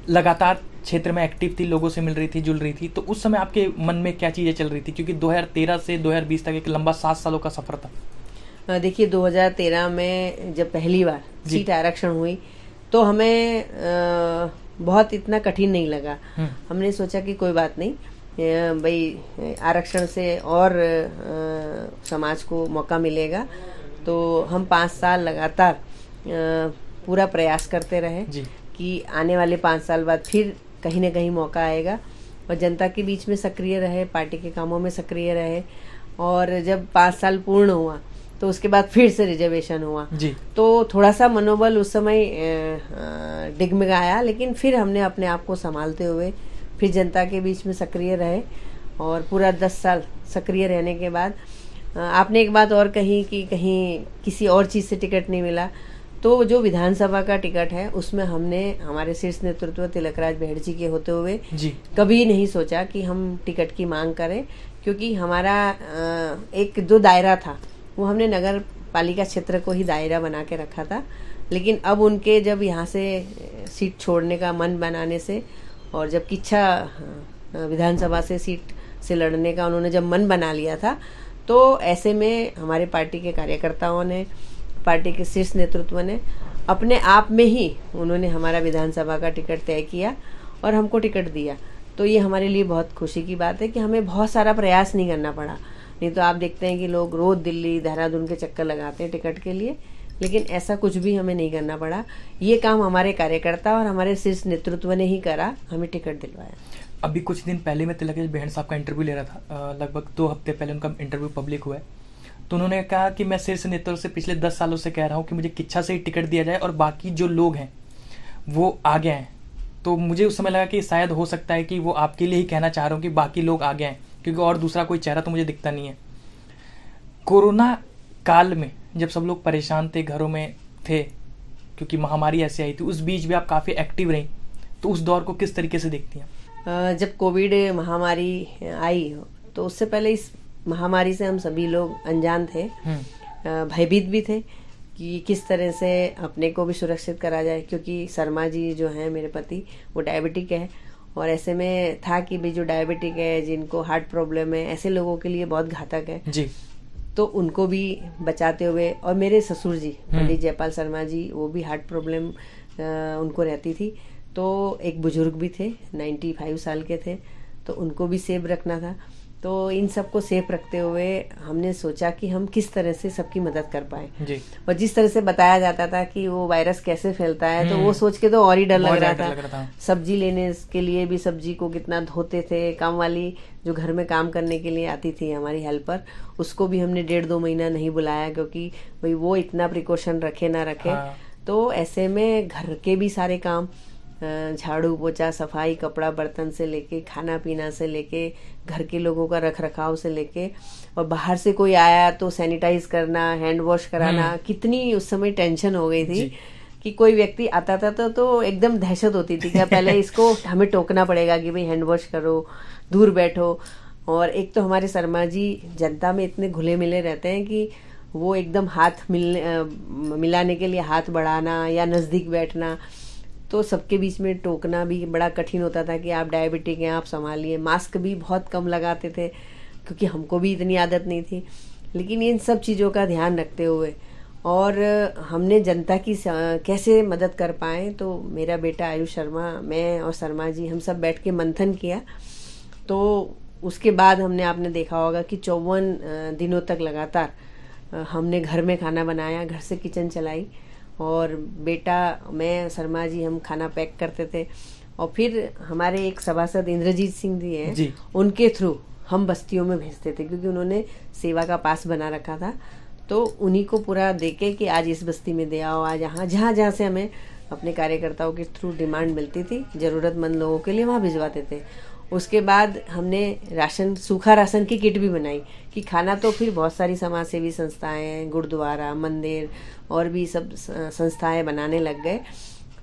लगातार क्षेत्र में एक्टिव थी, लोगों से मिल रही थी, जुल रही थी, तो उस समय आपके मन में क्या चीज़ें चल रही थी? क्योंकि 2013 से 2020 तक एक लंबा 7 सालों का सफर था। देखिए 2013 में जब पहली बार सीट आरक्षण हुई तो हमें बहुत इतना कठिन नहीं लगा। हमने सोचा कि कोई बात नहीं, भाई आरक्षण से और समाज को मौका मिलेगा, तो हम 5 साल लगातार पूरा प्रयास करते रहे कि आने वाले 5 साल बाद फिर कहीं ना कहीं मौका आएगा और जनता के बीच में सक्रिय रहे, पार्टी के कामों में सक्रिय रहे। और जब 5 साल पूर्ण हुआ तो उसके बाद फिर से रिजर्वेशन हुआ जी। तो थोड़ा सा मनोबल उस समय डिगमगाया, लेकिन फिर हमने अपने आप को संभालते हुए फिर जनता के बीच में सक्रिय रहे और पूरा 10 साल सक्रिय रहने के बाद आपने एक बात और कही कि कहीं किसी और चीज़ से टिकट नहीं मिला, तो जो विधानसभा का टिकट है उसमें हमने हमारे शीर्ष नेतृत्व तिलकराज बहेड़ जी के होते हुए कभी नहीं सोचा कि हम टिकट की मांग करें, क्योंकि हमारा एक जो दायरा था वो हमने नगर पालिका क्षेत्र को ही दायरा बना के रखा था। लेकिन अब उनके जब यहाँ से सीट छोड़ने का मन बनाने से और जब किच्छा विधानसभा से सीट से लड़ने का उन्होंने जब मन बना लिया था, तो ऐसे में हमारे पार्टी के कार्यकर्ताओं ने, पार्टी के शीर्ष नेतृत्व ने अपने आप में ही उन्होंने हमारा विधानसभा का टिकट तय किया और हमको टिकट दिया। तो ये हमारे लिए बहुत खुशी की बात है कि हमें बहुत सारा प्रयास नहीं करना पड़ा। नहीं तो आप देखते हैं कि लोग रोज दिल्ली देहरादून के चक्कर लगाते हैं टिकट के लिए, लेकिन ऐसा कुछ भी हमें नहीं करना पड़ा। ये काम हमारे कार्यकर्ता और हमारे शीर्ष नेतृत्व ने ही करा, हमें टिकट दिलवाया। अभी कुछ दिन पहले मैं तिलकराज बहेड़ साहब का इंटरव्यू ले रहा था, लगभग 2 हफ्ते पहले उनका इंटरव्यू पब्लिक हुआ है, तो उन्होंने कहा कि मैं शीर्ष नेतृत्व से पिछले 10 सालों से कह रहा हूँ कि मुझे किच्छा से ही टिकट दिया जाए और बाकी जो लोग हैं वो आगे हैं। तो मुझे उस समय लगा कि शायद हो सकता है कि वो आपके लिए ही कहना चाह रहा हूँ कि बाकी लोग आगे हैं, क्योंकि और दूसरा कोई चेहरा तो मुझे दिखता नहीं है। कोरोना काल में जब सब लोग परेशान थे, घरों में थे, क्योंकि महामारी ऐसी आई थी, उस बीच भी आप काफ़ी एक्टिव रही, तो उस दौर को किस तरीके से देखती हैं? जब कोविड महामारी आई तो उससे पहले इस महामारी से हम सभी लोग अनजान थे, भयभीत भी थे कि किस तरह से अपने को भी सुरक्षित करा जाए, क्योंकि शर्मा जी जो हैं मेरे पति वो डायबिटिक है और ऐसे में था कि भाई जो डायबिटिक है, जिनको हार्ट प्रॉब्लम है, ऐसे लोगों के लिए बहुत घातक है जी। तो उनको भी बचाते हुए, और मेरे ससुर जी पंडित जयपाल शर्मा जी वो भी हार्ट प्रॉब्लम उनको रहती थी, तो एक बुजुर्ग भी थे 95 साल के थे, तो उनको भी सेफ रखना था। तो इन सबको सेफ रखते हुए हमने सोचा कि हम किस तरह से सबकी मदद कर पाए जी। और जिस तरह से बताया जाता था कि वो वायरस कैसे फैलता है, तो वो सोच के तो और ही डर लग रहा था। सब्जी लेने के लिए भी सब्जी को कितना धोते थे, काम वाली जो घर में काम करने के लिए आती थी हमारी हेल्पर, उसको भी हमने 1.5-2 महीना नहीं बुलाया, क्योंकि भाई वो इतना प्रिकॉशन रखे ना रखे। तो ऐसे में घर के भी सारे काम, झाड़ू पोछा सफाई, कपड़ा बर्तन से लेके, खाना पीना से लेके, घर के लोगों का रख रखाव से लेके, और बाहर से कोई आया तो सैनिटाइज करना, हैंड वॉश कराना, कितनी उस समय टेंशन हो गई थी कि कोई व्यक्ति आता था तो एकदम दहशत होती थी कि पहले इसको हमें टोकना पड़ेगा कि भाई हैंड वॉश करो, दूर बैठो। और एक तो हमारे शर्मा जी जनता में इतने घुले मिले रहते हैं कि वो एकदम हाथ मिलाने के लिए हाथ बढ़ाना या नज़दीक बैठना, तो सबके बीच में टोकना भी बड़ा कठिन होता था कि आप डायबिटिक हैं, आप संभालिए। मास्क भी बहुत कम लगाते थे क्योंकि हमको भी इतनी आदत नहीं थी। लेकिन इन सब चीज़ों का ध्यान रखते हुए और हमने जनता की कैसे मदद कर पाए, तो मेरा बेटा आयुष शर्मा, मैं और शर्मा जी हम सब बैठ के मंथन किया। तो उसके बाद आपने देखा होगा कि 54 दिनों तक लगातार हमने घर में खाना बनाया, घर से किचन चलाई, और बेटा, मैं, शर्मा जी हम खाना पैक करते थे। और फिर हमारे एक सभासद इंद्रजीत सिंह जी हैं, उनके थ्रू हम बस्तियों में भेजते थे, क्योंकि उन्होंने सेवा का पास बना रखा था। तो उन्हीं को पूरा देके कि आज इस बस्ती में दे आओ, आज जहाँ जहाँ से हमें अपने कार्यकर्ताओं के थ्रू डिमांड मिलती थी जरूरतमंद लोगों के लिए, वहाँ भिजवाते थे। उसके बाद हमने राशन, सूखा राशन की किट भी बनाई कि खाना तो फिर बहुत सारी समाज सेवी संस्थाएं, गुरुद्वारा, मंदिर और भी सब संस्थाएं बनाने लग गए।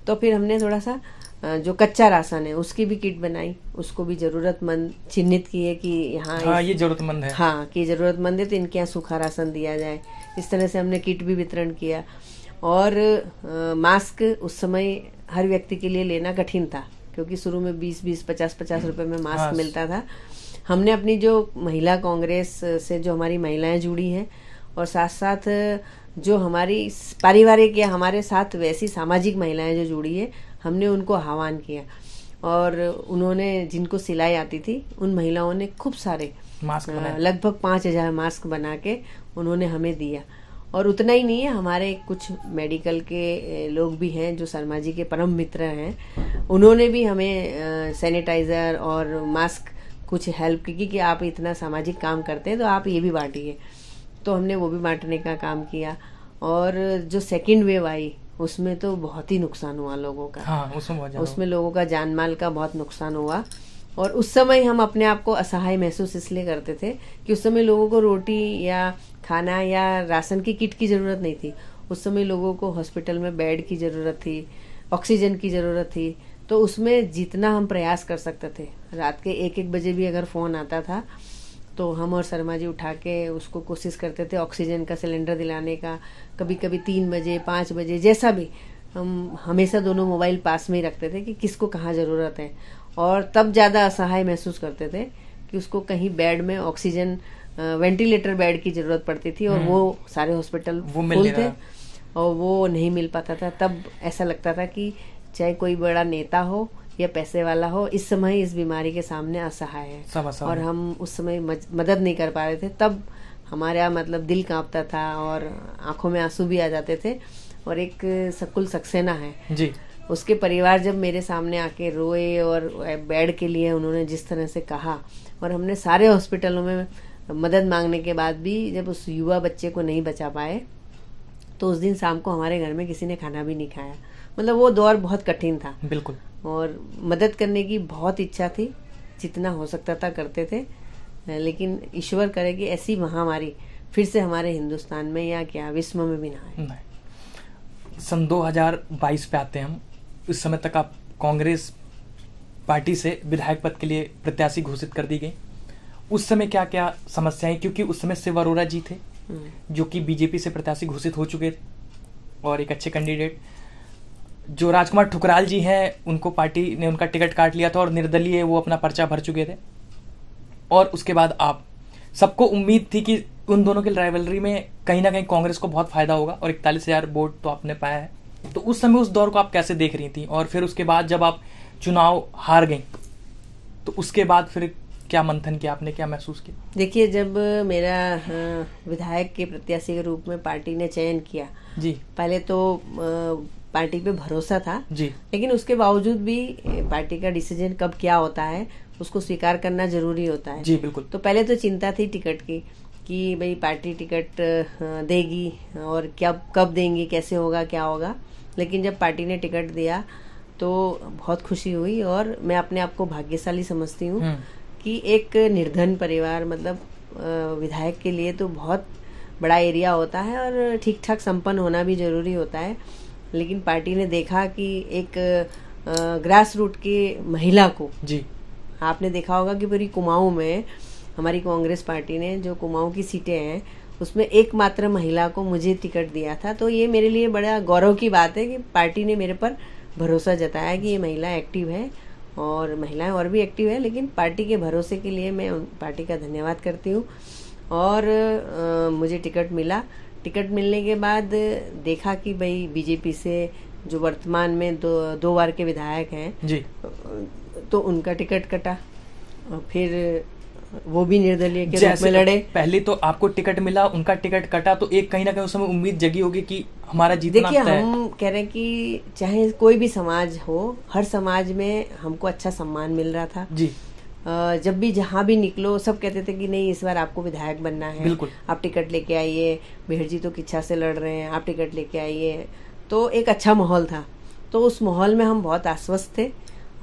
तो फिर हमने थोड़ा सा जो कच्चा राशन है उसकी भी किट बनाई, उसको भी जरूरतमंद चिन्हित किए कि यहाँ ये जरूरतमंद है, हाँ कि जरूरतमंद है, तो इनके यहाँ सूखा राशन दिया जाए। इस तरह से हमने किट भी वितरण किया। और मास्क उस समय हर व्यक्ति के लिए लेना कठिन था, क्योंकि शुरू में 20-20, 50-50 रुपए में मास्क मिलता था। हमने अपनी जो महिला कांग्रेस से जो हमारी महिलाएं जुड़ी हैं, और साथ साथ जो हमारी पारिवारिक या हमारे साथ वैसी सामाजिक महिलाएं जो जुड़ी है, हमने उनको आह्वान किया। और उन्होंने, जिनको सिलाई आती थी, उन महिलाओं ने खूब सारे मास्क लगभग 5000 मास्क बना के उन्होंने हमें दिया। और उतना ही नहीं है, हमारे कुछ मेडिकल के लोग भी हैं जो शर्मा जी के परम मित्र हैं, उन्होंने भी हमें सैनिटाइजर और मास्क कुछ हेल्प की कि आप इतना सामाजिक काम करते हैं तो आप ये भी बांटिए। तो हमने वो भी बांटने का काम किया। और जो सेकंड वेव आई उसमें तो बहुत ही नुकसान हुआ लोगों का। हाँ, उसमें लोगों का जान माल का बहुत नुकसान हुआ। और उस समय हम अपने आप को असहाय महसूस इसलिए करते थे कि उस समय लोगों को रोटी या खाना या राशन की किट की जरूरत नहीं थी। उस समय लोगों को हॉस्पिटल में बेड की जरूरत थी, ऑक्सीजन की जरूरत थी। तो उसमें जितना हम प्रयास कर सकते थे, रात के 1-1 बजे भी अगर फोन आता था तो हम और शर्मा जी उठा के उसको कोशिश करते थे ऑक्सीजन का सिलेंडर दिलाने का। कभी कभी 3 बजे, 5 बजे, जैसा भी, हम हमेशा दोनों मोबाइल पास में ही रखते थे कि किसको कहाँ जरूरत है। और तब ज़्यादा असहाय महसूस करते थे कि उसको कहीं बेड में ऑक्सीजन, वेंटिलेटर बेड की जरूरत पड़ती थी, और वो सारे हॉस्पिटल फुल थे और वो नहीं मिल पाता था। तब ऐसा लगता था कि चाहे कोई बड़ा नेता हो या पैसे वाला हो, इस समय इस बीमारी के सामने असहाय है, और हम उस समय मदद नहीं कर पा रहे थे। तब हमारा मतलब दिल कांपता था और आंखों में आंसू भी आ जाते थे। और एक सकुल सक्सेना है जी, उसके परिवार जब मेरे सामने आके रोए और बेड के लिए उन्होंने जिस तरह से कहा, और हमने सारे हॉस्पिटलों में मदद मांगने के बाद भी जब उस युवा बच्चे को नहीं बचा पाए, तो उस दिन शाम को हमारे घर में किसी ने खाना भी नहीं खाया। मतलब वो दौर बहुत कठिन था। बिल्कुल। और मदद करने की बहुत इच्छा थी, जितना हो सकता था करते थे, लेकिन ईश्वर करे कि ऐसी महामारी फिर से हमारे हिंदुस्तान में या क्या विश्व में भी ना आए। सन 2022 पे आते हैं हम। इस समय तक आप कांग्रेस पार्टी से विधायक पद के लिए प्रत्याशी घोषित कर दी गई। उस समय क्या क्या समस्याएं, क्योंकि उस समय शिव अरोड़ा जी थे जो कि बीजेपी से प्रत्याशी घोषित हो चुके थे और एक अच्छे कैंडिडेट। जो राजकुमार ठुकराल जी हैं, उनको पार्टी ने उनका टिकट काट लिया था और निर्दलीय वो अपना पर्चा भर चुके थे। और उसके बाद आप सबको उम्मीद थी कि उन दोनों के राइवलरी में कहीं ना कहीं कांग्रेस को बहुत फायदा होगा, और 41,000 वोट तो आपने पाया है। तो उस समय उस दौर को आप कैसे देख रही थी? और फिर उसके बाद जब आप चुनाव हार गई तो उसके बाद फिर क्या मंथन किया आपने, क्या महसूस किया? देखिए, जब मेरा विधायक के प्रत्याशी के रूप में पार्टी ने चयन किया जी, पहले तो पार्टी पे भरोसा था जी, लेकिन उसके बावजूद भी पार्टी का डिसीजन कब क्या होता है उसको स्वीकार करना जरूरी होता है। जी बिल्कुल। तो पहले तो चिंता थी टिकट की कि भाई पार्टी टिकट देगी और क्या, कब देंगी, कैसे होगा, क्या होगा। लेकिन जब पार्टी ने टिकट दिया तो बहुत खुशी हुई, और मैं अपने आप को भाग्यशाली समझती हूँ कि एक निर्धन परिवार, मतलब विधायक के लिए तो बहुत बड़ा एरिया होता है और ठीक ठाक संपन्न होना भी जरूरी होता है। लेकिन पार्टी ने देखा कि एक ग्रास रूट की महिला को, जी, आपने देखा होगा कि पूरी कुमाऊं में हमारी कांग्रेस पार्टी ने जो कुमाऊं की सीटें हैं उसमें एकमात्र महिला को मुझे टिकट दिया था। तो ये मेरे लिए बड़ा गौरव की बात है कि पार्टी ने मेरे पर भरोसा जताया कि ये महिला एक्टिव है, और महिलाएं और भी एक्टिव है, लेकिन पार्टी के भरोसे के लिए मैं पार्टी का धन्यवाद करती हूँ। और मुझे टिकट मिला। टिकट मिलने के बाद देखा कि भाई बीजेपी से जो वर्तमान में दो बार के विधायक हैं जी, तो उनका टिकट कटा और फिर वो भी निर्दलीय के रूप में लड़े। पहले तो आपको टिकट मिला, उनका टिकट कटा, तो एक कहीं ना कहीं उस समय उम्मीद जगी होगी कि हमारा जीतना तय है। देखिए, हम कह रहे हैं कि चाहे कोई भी समाज हो, हर समाज में हमको अच्छा सम्मान मिल रहा था जी। जब भी जहाँ भी निकलो सब कहते थे कि नहीं इस बार आपको विधायक बनना है, बिल्कुल, आप टिकट लेके आइए, मेहर जी तो किच्छा से लड़ रहे हैं, आप टिकट लेके आइए। तो एक अच्छा माहौल था, तो उस माहौल में हम बहुत आश्वस्त थे।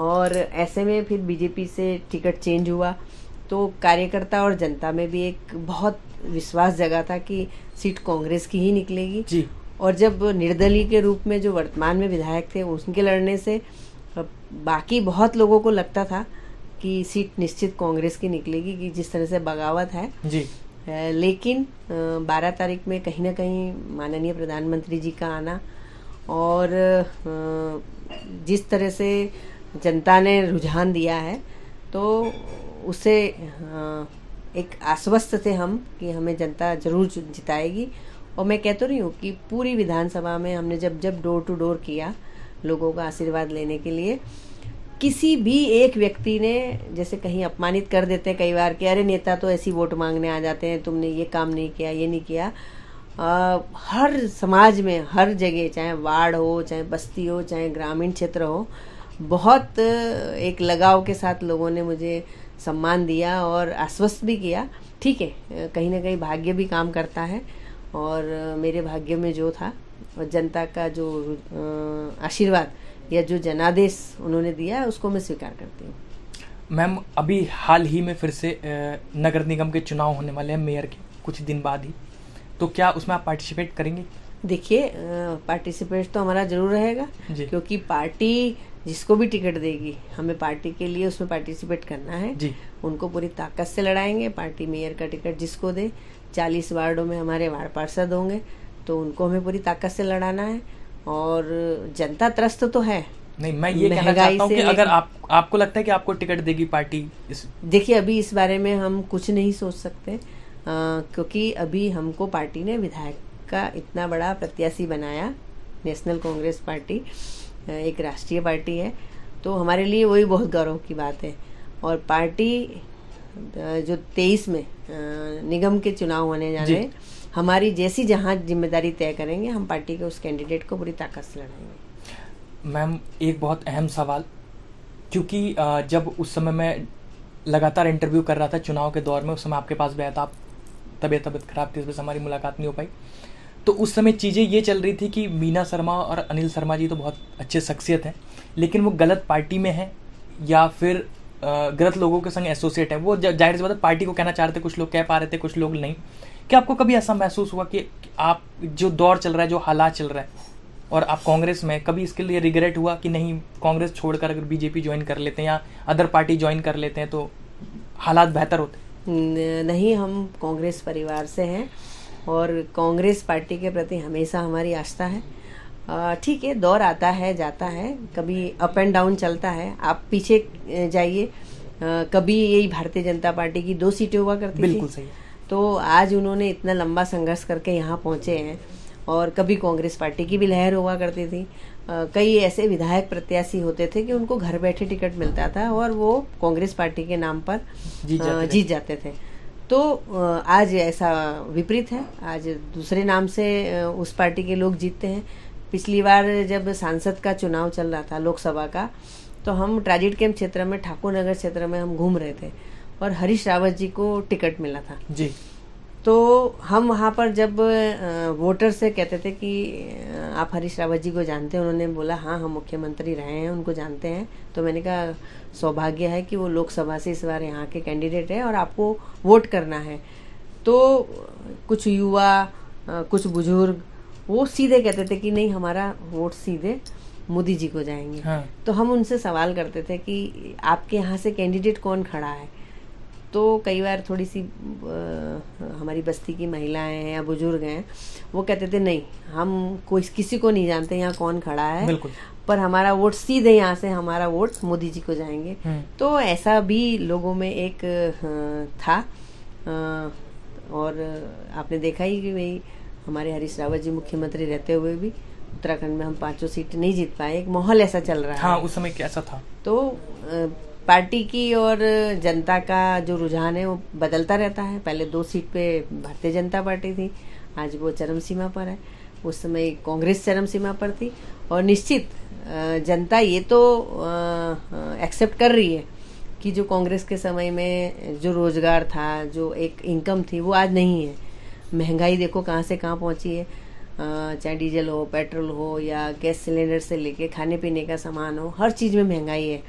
और ऐसे में फिर बीजेपी से टिकट चेंज हुआ तो कार्यकर्ता और जनता में भी एक बहुत विश्वास जगा था कि सीट कांग्रेस की ही निकलेगी जी। और जब निर्दलीय के रूप में जो वर्तमान में विधायक थे उनके लड़ने से बाकी बहुत लोगों को लगता था कि सीट निश्चित कांग्रेस की निकलेगी, कि जिस तरह से बगावत है जी। लेकिन 12 तारीख में कहीं ना कहीं माननीय प्रधानमंत्री जी का आना और जिस तरह से जनता ने रुझान दिया है तो उससे एक आश्वस्त थे हम कि हमें जनता जरूर जिताएगी। और मैं कह तो रही हूँ कि पूरी विधानसभा में हमने जब जब डोर टू डोर किया लोगों का आशीर्वाद लेने के लिए, किसी भी एक व्यक्ति ने, जैसे कहीं अपमानित कर देते हैं कई बार कि अरे नेता तो ऐसी वोट मांगने आ जाते हैं, तुमने ये काम नहीं किया, ये नहीं किया। हर समाज में, हर जगह, चाहे वार्ड हो, चाहे बस्ती हो, चाहे ग्रामीण क्षेत्र हो, बहुत एक लगाव के साथ लोगों ने मुझे सम्मान दिया और आश्वस्त भी किया। ठीक है, कहीं ना कहीं भाग्य भी काम करता है और मेरे भाग्य में जो था और जनता का जो आशीर्वाद या जो जनादेश उन्होंने दिया उसको मैं स्वीकार करती हूँ। मैम, अभी हाल ही में फिर से नगर निगम के चुनाव होने वाले हैं, मेयर के कुछ दिन बाद ही, तो क्या उसमें आप पार्टिसिपेट करेंगे? देखिए, पार्टिसिपेट तो हमारा जरूर रहेगा क्योंकि पार्टी जिसको भी टिकट देगी हमें पार्टी के लिए उसमें पार्टिसिपेट करना है जी। उनको पूरी ताकत से लड़ाएंगे। पार्टी मेयर का टिकट जिसको दे, 40 वार्डों में हमारे वार्ड पार्षद होंगे तो उनको हमें पूरी ताकत से लड़ाना है। और जनता त्रस्त तो है। नहीं, मैं ये कहना चाहता हूँ कि अगर आपको लगता है कि आपको टिकट देगी पार्टी, देखिए अभी इस बारे में हम कुछ नहीं सोच सकते क्योंकि अभी हमको पार्टी ने विधायक का इतना बड़ा प्रत्याशी बनाया। नेशनल कांग्रेस पार्टी एक राष्ट्रीय पार्टी है तो हमारे लिए वही बहुत गौरव की बात है। और पार्टी जो 23 में निगम के चुनाव होने जा रहे हैं, हमारी जैसी जहाँ जिम्मेदारी तय करेंगे हम पार्टी के उस कैंडिडेट को पूरी ताकत से लड़ाएंगे। मैम, एक बहुत अहम सवाल, क्योंकि जब उस समय मैं लगातार इंटरव्यू कर रहा था चुनाव के दौर में, उस समय आपके पास गया था, तबीयत खराब थी, इस वजह से हमारी मुलाकात नहीं हो पाई। तो उस समय चीज़ें ये चल रही थी कि मीना शर्मा और अनिल शर्मा जी तो बहुत अच्छे शख्सियत हैं, लेकिन वो गलत पार्टी में हैं या फिर गलत लोगों के संग एसोसिएट है। वो जाहिर सी बात है पार्टी को कहना चाह रहे थे, कुछ लोग कह पा रहे थे, कुछ लोग नहीं। क्या आपको कभी ऐसा महसूस हुआ कि आप जो दौर चल रहा है, जो हालात चल रहा है, और आप कांग्रेस में, कभी इसके लिए रिग्रेट हुआ कि नहीं कांग्रेस छोड़कर अगर बीजेपी ज्वाइन कर लेते हैं या अदर पार्टी ज्वाइन कर लेते हैं तो हालात बेहतर होते? नहीं, हम कांग्रेस परिवार से हैं और कांग्रेस पार्टी के प्रति हमेशा हमारी आस्था है। ठीक है, दौर आता है जाता है, कभी अप एंड डाउन चलता है। आप पीछे जाइए, कभी यही भारतीय जनता पार्टी की 2 सीटें हुआ करती थी, बिल्कुल सही। तो आज उन्होंने इतना लंबा संघर्ष करके यहाँ पहुँचे हैं। और कभी कांग्रेस पार्टी की भी लहर हुआ करती थी। कई ऐसे विधायक प्रत्याशी होते थे कि उनको घर बैठे टिकट मिलता था और वो कांग्रेस पार्टी के नाम पर जीत जाते थे। तो आज ऐसा विपरीत है, आज दूसरे नाम से उस पार्टी के लोग जीतते हैं। पिछली बार जब सांसद का चुनाव चल रहा था लोकसभा का, तो हम ट्रांजिट कैंप क्षेत्र में, ठाकुर नगर क्षेत्र में हम घूम रहे थे और हरीश रावत जी को टिकट मिला था जी। तो हम वहाँ पर जब वोटर से कहते थे कि आप हरीश रावत जी को जानते हैं, उन्होंने बोला हाँ हम मुख्यमंत्री रहे हैं, उनको जानते हैं। तो मैंने कहा सौभाग्य है कि वो लोकसभा से इस बार यहाँ के कैंडिडेट है और आपको वोट करना है। तो कुछ युवा, कुछ बुजुर्ग वो सीधे कहते थे कि नहीं हमारा वोट सीधे मोदी जी को जाएंगे। हाँ। तो हम उनसे सवाल करते थे कि आपके यहाँ से कैंडिडेट कौन खड़ा है। तो कई बार थोड़ी सी हमारी बस्ती की महिलाएं हैं या बुजुर्ग हैं, वो कहते थे नहीं हम कोई किसी को नहीं जानते यहाँ कौन खड़ा है, पर हमारा वोट सीधे यहाँ से, हमारा वोट मोदी जी को जाएंगे। तो ऐसा भी लोगों में एक था। और आपने देखा ही कि भाई हमारे हरीश रावत जी मुख्यमंत्री रहते हुए भी उत्तराखंड में हम 5 सीट नहीं जीत पाए। एक माहौल ऐसा चल रहा है। हाँ, उस समय कैसा था? तो पार्टी की और जनता का जो रुझान है वो बदलता रहता है। पहले 2 सीट पे भारतीय जनता पार्टी थी, आज वो चरम सीमा पर है। उस समय कांग्रेस चरम सीमा पर थी और निश्चित जनता ये तो एक्सेप्ट कर रही है कि जो कांग्रेस के समय में जो रोजगार था, जो एक इनकम थी, वो आज नहीं है। महंगाई देखो कहाँ से कहाँ पहुँची है। चाहे डीजल हो, पेट्रोल हो या गैस सिलेंडर से लेके खाने पीने का सामान हो, हर चीज़ में महंगाई है।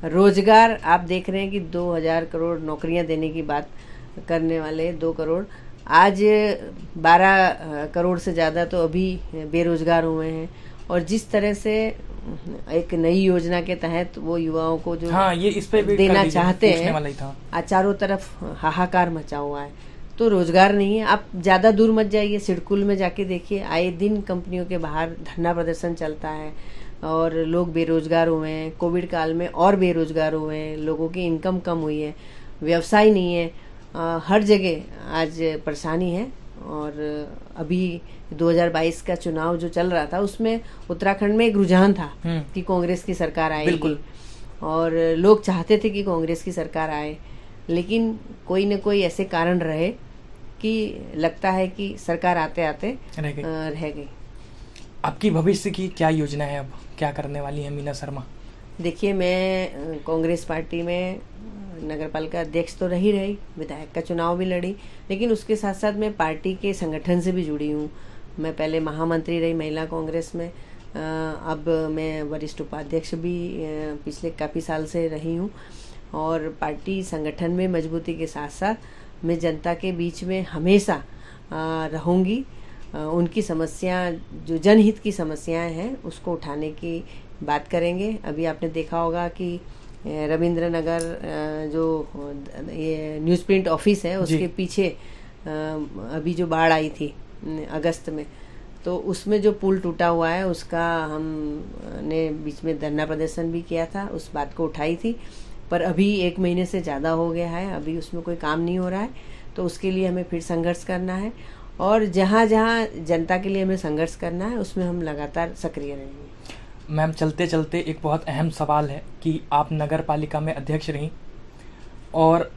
रोजगार आप देख रहे हैं कि 2000 करोड़ नौकरियां देने की बात करने वाले 2 करोड़, आज 12 करोड़ से ज़्यादा तो अभी बेरोजगार हुए हैं। और जिस तरह से एक नई योजना के तहत वो युवाओं को जो हाँ, ये इस पे भी देना चाहते हैं, वाला ही था। आज चारों तरफ हाहाकार मचा हुआ है। तो रोजगार नहीं है। आप ज़्यादा दूर मत जाइए, सिडकुल में जाके देखिए, आए दिन कंपनियों के बाहर धरना प्रदर्शन चलता है और लोग बेरोजगार हुए हैं। कोविड काल में और बेरोजगार हुए हैं, लोगों की इनकम कम हुई है, व्यवसाय नहीं है, हर जगह आज परेशानी है। और अभी 2022 का चुनाव जो चल रहा था उसमें उत्तराखंड में एक रुझान था कि कांग्रेस की सरकार आएगी और लोग चाहते थे कि कांग्रेस की सरकार आए, लेकिन कोई न कोई ऐसे कारण रहे कि लगता है कि सरकार आते आते रह गई। आपकी भविष्य की क्या योजना है? अब क्या करने वाली है मीना शर्मा? देखिए, मैं कांग्रेस पार्टी में नगरपालिका अध्यक्ष तो रही, विधायक का चुनाव भी लड़ी, लेकिन उसके साथ साथ मैं पार्टी के संगठन से भी जुड़ी हूँ। मैं पहले महामंत्री रही महिला कांग्रेस में, अब मैं वरिष्ठ उपाध्यक्ष भी पिछले काफ़ी साल से रही हूँ। और पार्टी संगठन में मजबूती के साथ साथ मैं जनता के बीच में हमेशा रहूँगी। उनकी समस्या, जो जनहित की समस्याएं हैं, उसको उठाने की बात करेंगे। अभी आपने देखा होगा कि रविंद्र नगर जो ये न्यूज़ प्रिंट ऑफिस है उसके पीछे अभी जो बाढ़ आई थी अगस्त में, तो उसमें जो पुल टूटा हुआ है उसका हमने बीच में धरना प्रदर्शन भी किया था, उस बात को उठाई थी। पर अभी 1 महीने से ज़्यादा हो गया है, अभी उसमें कोई काम नहीं हो रहा है, तो उसके लिए हमें फिर संघर्ष करना है। और जहाँ जहाँ जनता के लिए हमें संघर्ष करना है उसमें हम लगातार सक्रिय रहेंगे। मैम, चलते चलते एक बहुत अहम सवाल है कि आप नगर पालिका में अध्यक्ष रहीं और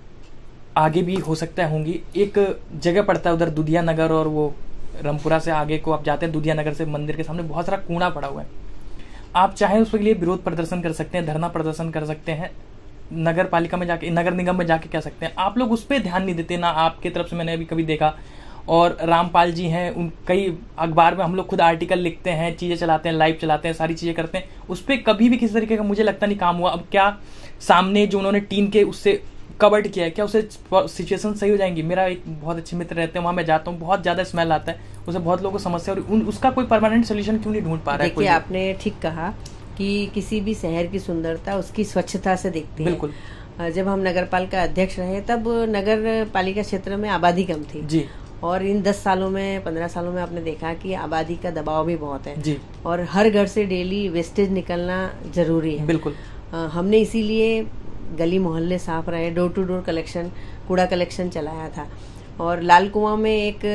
आगे भी हो सकता है होंगी। एक जगह पड़ता है उधर दुधिया नगर, और वो रामपुरा से आगे को आप जाते हैं, दुधिया नगर से मंदिर के सामने बहुत सारा कूड़ा पड़ा हुआ है। आप चाहें उसके लिए विरोध प्रदर्शन कर सकते हैं, धरना प्रदर्शन कर सकते हैं, नगर पालिका में जाके, नगर निगम में जाके कह सकते हैं। आप लोग उस पर ध्यान नहीं देते ना, आपकी तरफ से मैंने अभी कभी देखा। और रामपाल जी हैं, उन कई अखबार में हम लोग खुद आर्टिकल लिखते हैं, चीज़ें चलाते हैं, लाइव चलाते हैं, सारी चीज़ें करते हैं, उस पर कभी भी किसी तरीके का मुझे लगता नहीं काम हुआ। अब क्या सामने जो उन्होंने टीन के उससे कवर्ड किया है, क्या उससे सिचुएशन सही हो जाएंगी? मेरा एक बहुत अच्छे मित्र रहते हैं, वहाँ मैं जाता हूँ, बहुत ज़्यादा स्मेल आता है, उसे बहुत लोगों को समस्या, और उसका कोई परमानेंट सोल्यूशन क्यों नहीं ढूंढ पा रहा है? देखिए, आपने ठीक कहा कि किसी भी शहर की सुंदरता उसकी स्वच्छता से दिखती है। बिल्कुल। जब हम नगर पालिका अध्यक्ष रहे तब नगर पालिका क्षेत्र में आबादी कम थी जी, और इन 10 सालों में 15 सालों में आपने देखा कि आबादी का दबाव भी बहुत है जी, और हर घर से डेली वेस्टेज निकलना जरूरी है। बिल्कुल। हमने इसीलिए गली मोहल्ले साफ रहे, डोर टू डोर कलेक्शन, कूड़ा कलेक्शन चलाया था। और लाल कुआं में एक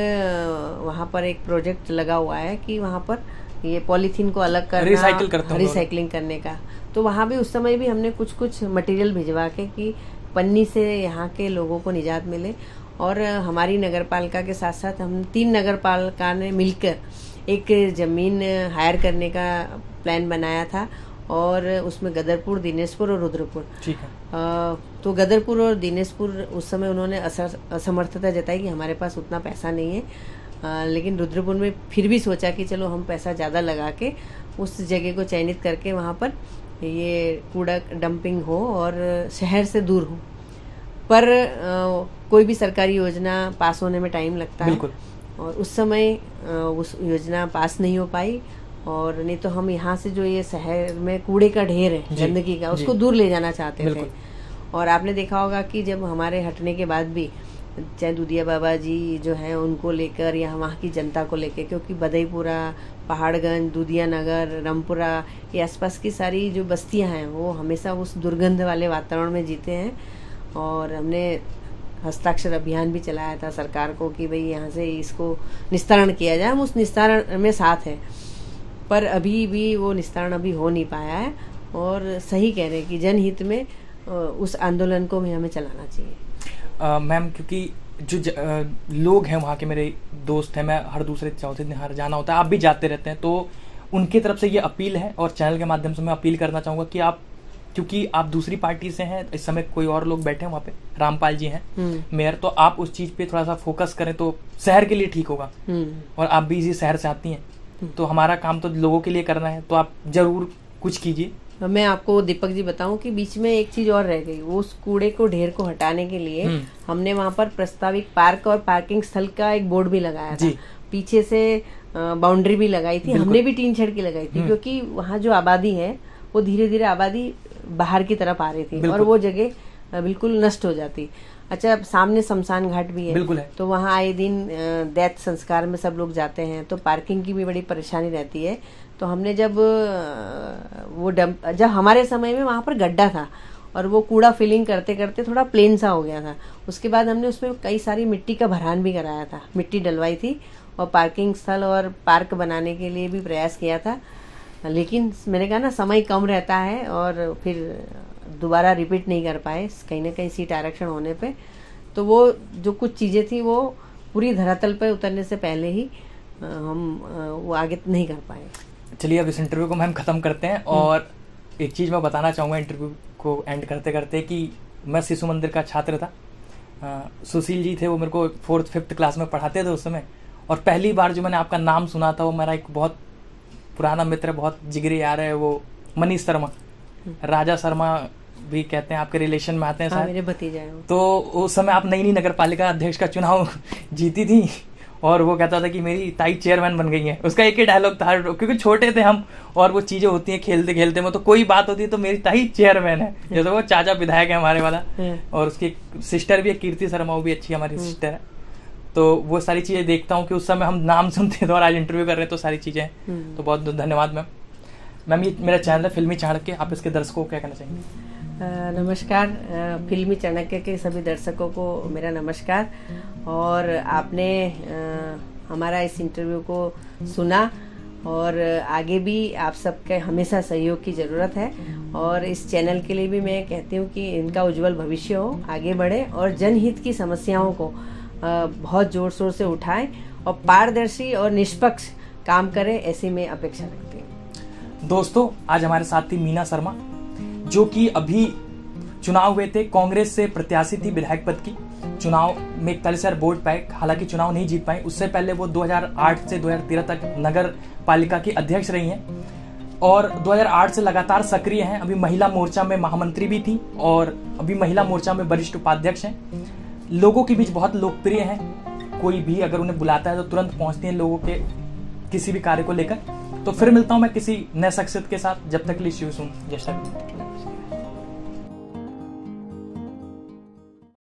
वहाँ पर एक प्रोजेक्ट लगा हुआ है कि वहाँ पर ये पॉलीथीन को अलग करना, रिसाइकलिंग करने का। तो वहाँ भी उस समय भी हमने कुछ मटेरियल भिजवा के कि पन्नी से यहाँ के लोगों को निजात मिले। और हमारी नगर पालिका के साथ साथ हम 3 नगर पालिका ने मिलकर एक ज़मीन हायर करने का प्लान बनाया था, और उसमें गदरपुर, दिनेशपुर और रुद्रपुर। ठीक है। तो गदरपुर और दिनेशपुर उस समय उन्होंने असमर्थता जताई कि हमारे पास उतना पैसा नहीं है, लेकिन रुद्रपुर में फिर भी सोचा कि चलो हम पैसा ज़्यादा लगा के उस जगह को चयनित करके वहाँ पर ये कूड़ा डंपिंग हो और शहर से दूर हो। पर कोई भी सरकारी योजना पास होने में टाइम लगता है, और उस समय उस योजना पास नहीं हो पाई। और नहीं तो हम यहाँ से जो ये शहर में कूड़े का ढेर है, गंदगी का, उसको दूर ले जाना चाहते थे। और आपने देखा होगा कि जब हमारे हटने के बाद भी चाहे दुधिया बाबा जी जो हैं उनको लेकर या वहाँ की जनता को लेकर, क्योंकि बधईपुरा, पहाड़गंज, दुधिया नगर, रामपुरा, ये आसपास की सारी जो बस्तियाँ हैं वो हमेशा उस दुर्गंध वाले वातावरण में जीते हैं। और हमने हस्ताक्षर अभियान भी चलाया था सरकार को कि भाई यहाँ से इसको निस्तारण किया जाए। हम उस निस्तारण में साथ हैं, पर अभी भी वो निस्तारण अभी हो नहीं पाया है। और सही कह रहे हैं कि जनहित में उस आंदोलन को भी हमें चलाना चाहिए। मैम, क्योंकि जो लोग हैं वहाँ के, मेरे दोस्त हैं, मैं हर दूसरे चौथे दिन हर जाना होता है, आप भी जाते रहते हैं, तो उनकी तरफ से ये अपील है और चैनल के माध्यम से मैं अपील करना चाहूँगा कि आप, क्योंकि आप दूसरी पार्टी से हैं, इस समय कोई और लोग बैठे हैं वहाँ पे, रामपाल जी हैं मेयर, तो आप उस चीज़ पे थोड़ा सा फोकस करें तो शहर के लिए ठीक होगा। और आप भी इसी शहर से आती हैं, तो हमारा काम तो लोगों के लिए करना है, तो आप जरूर कुछ कीजिए। मैं आपको दीपक जी बताऊं कि बीच में एक चीज और रह गई, वो उस कूड़े को ढेर को हटाने के लिए हमने वहाँ पर प्रस्तावित पार्क और पार्किंग स्थल का एक बोर्ड भी लगाया था, पीछे से बाउंड्री भी लगाई थी, हमने भी टीन छड़ की लगाई थी, क्योंकि वहाँ जो आबादी है वो धीरे धीरे आबादी बाहर की तरफ आ रही थी और वो जगह बिल्कुल नष्ट हो जाती। अच्छा, सामने शमशान घाट भी है, तो वहाँ आए दिन दैत संस्कार में सब लोग जाते हैं, तो पार्किंग की भी बड़ी परेशानी रहती है। तो हमने जब हमारे समय में वहाँ पर गड्ढा था और वो कूड़ा फिलिंग करते करते थोड़ा प्लेन सा हो गया था, उसके बाद हमने उसमें कई सारी मिट्टी का भरान भी कराया था, मिट्टी डलवाई थी और पार्किंग स्थल और पार्क बनाने के लिए भी प्रयास किया था। लेकिन मैंने कहा ना, समय कम रहता है और फिर दोबारा रिपीट नहीं कर पाए कहीं ना कहीं सीट आरक्षण होने पे, तो वो जो कुछ चीज़ें थी वो पूरी धरातल पर उतरने से पहले ही हम वो आगे नहीं कर पाए। चलिए, अब इस इंटरव्यू को हम खत्म करते हैं और एक चीज़ मैं बताना चाहूँगा इंटरव्यू को एंड करते करते कि मैं शिशु मंदिर का छात्र था। सुशील जी थे, वो मेरे को 4th-5th क्लास में पढ़ाते थे उस समय, और पहली बार जो मैंने आपका नाम सुना था वो मेरा एक बहुत पुराना मित्र, बहुत जिगरी यार है, वो मनीष शर्मा, राजा शर्मा भी कहते हैं, आपके रिलेशन में आते हैं हाँ, मेरे भतीजा हैं। तो उस समय आप नई नगर पालिका अध्यक्ष का चुनाव जीती थी और वो कहता था कि मेरी ताई चेयरमैन बन गई है। उसका एक ही डायलॉग था, क्योंकि छोटे थे हम और वो चीजें होती हैं खेलते खेलते में, तो कोई बात होती है तो मेरी ताई चेयरमैन है, जैसे वो चाचा विधायक है हमारे वाला, और उसकी सिस्टर भी है कीर्ति शर्मा, वो भी अच्छी हमारी सिस्टर है। तो वो सारी चीजें देखता हूँ कि उस समय हम नाम सुनते थे और आज इंटरव्यू कर रहे हैं, तो सारी चीजें तो बहुत धन्यवाद मैम। मैम, ये मेरा चैनल है फिल्मी चाणक्य, आप इसके दर्शकों को क्या कहना चाहेंगे? नमस्कार, फिल्मी चाणक्य के सभी दर्शकों को मेरा नमस्कार। और आपने हमारा इस इंटरव्यू को सुना और आगे भी आप सबके हमेशा सहयोग की ज़रूरत है, और इस चैनल के लिए भी मैं कहती हूँ कि इनका उज्जवल भविष्य हो, आगे बढ़े और जनहित की समस्याओं को बहुत जोर शोर से उठाएं और पारदर्शी और निष्पक्ष काम करें, ऐसी मैं अपेक्षा रखती हूँ। दोस्तों, आज हमारे साथ थी मीना शर्मा, जो कि अभी चुनाव हुए थे, कांग्रेस से प्रत्याशी थी विधायक पद की। चुनाव में 41,000 वोट पाए, हालांकि चुनाव नहीं जीत पाई। उससे पहले वो 2008 से 2013 तक नगर पालिका की अध्यक्ष रही हैं और 2008 से लगातार सक्रिय हैं। अभी महिला मोर्चा में महामंत्री भी थी और अभी महिला मोर्चा में वरिष्ठ उपाध्यक्ष हैं। लोगों के बीच बहुत लोकप्रिय हैं, कोई भी अगर उन्हें बुलाता है तो तुरंत पहुंचती हैं लोगों के किसी भी कार्य को लेकर। तो फिर मिलता हूं मैं किसी नए शख्सियत के साथ, जब तक के लिए शिव सुन जय श्री राम।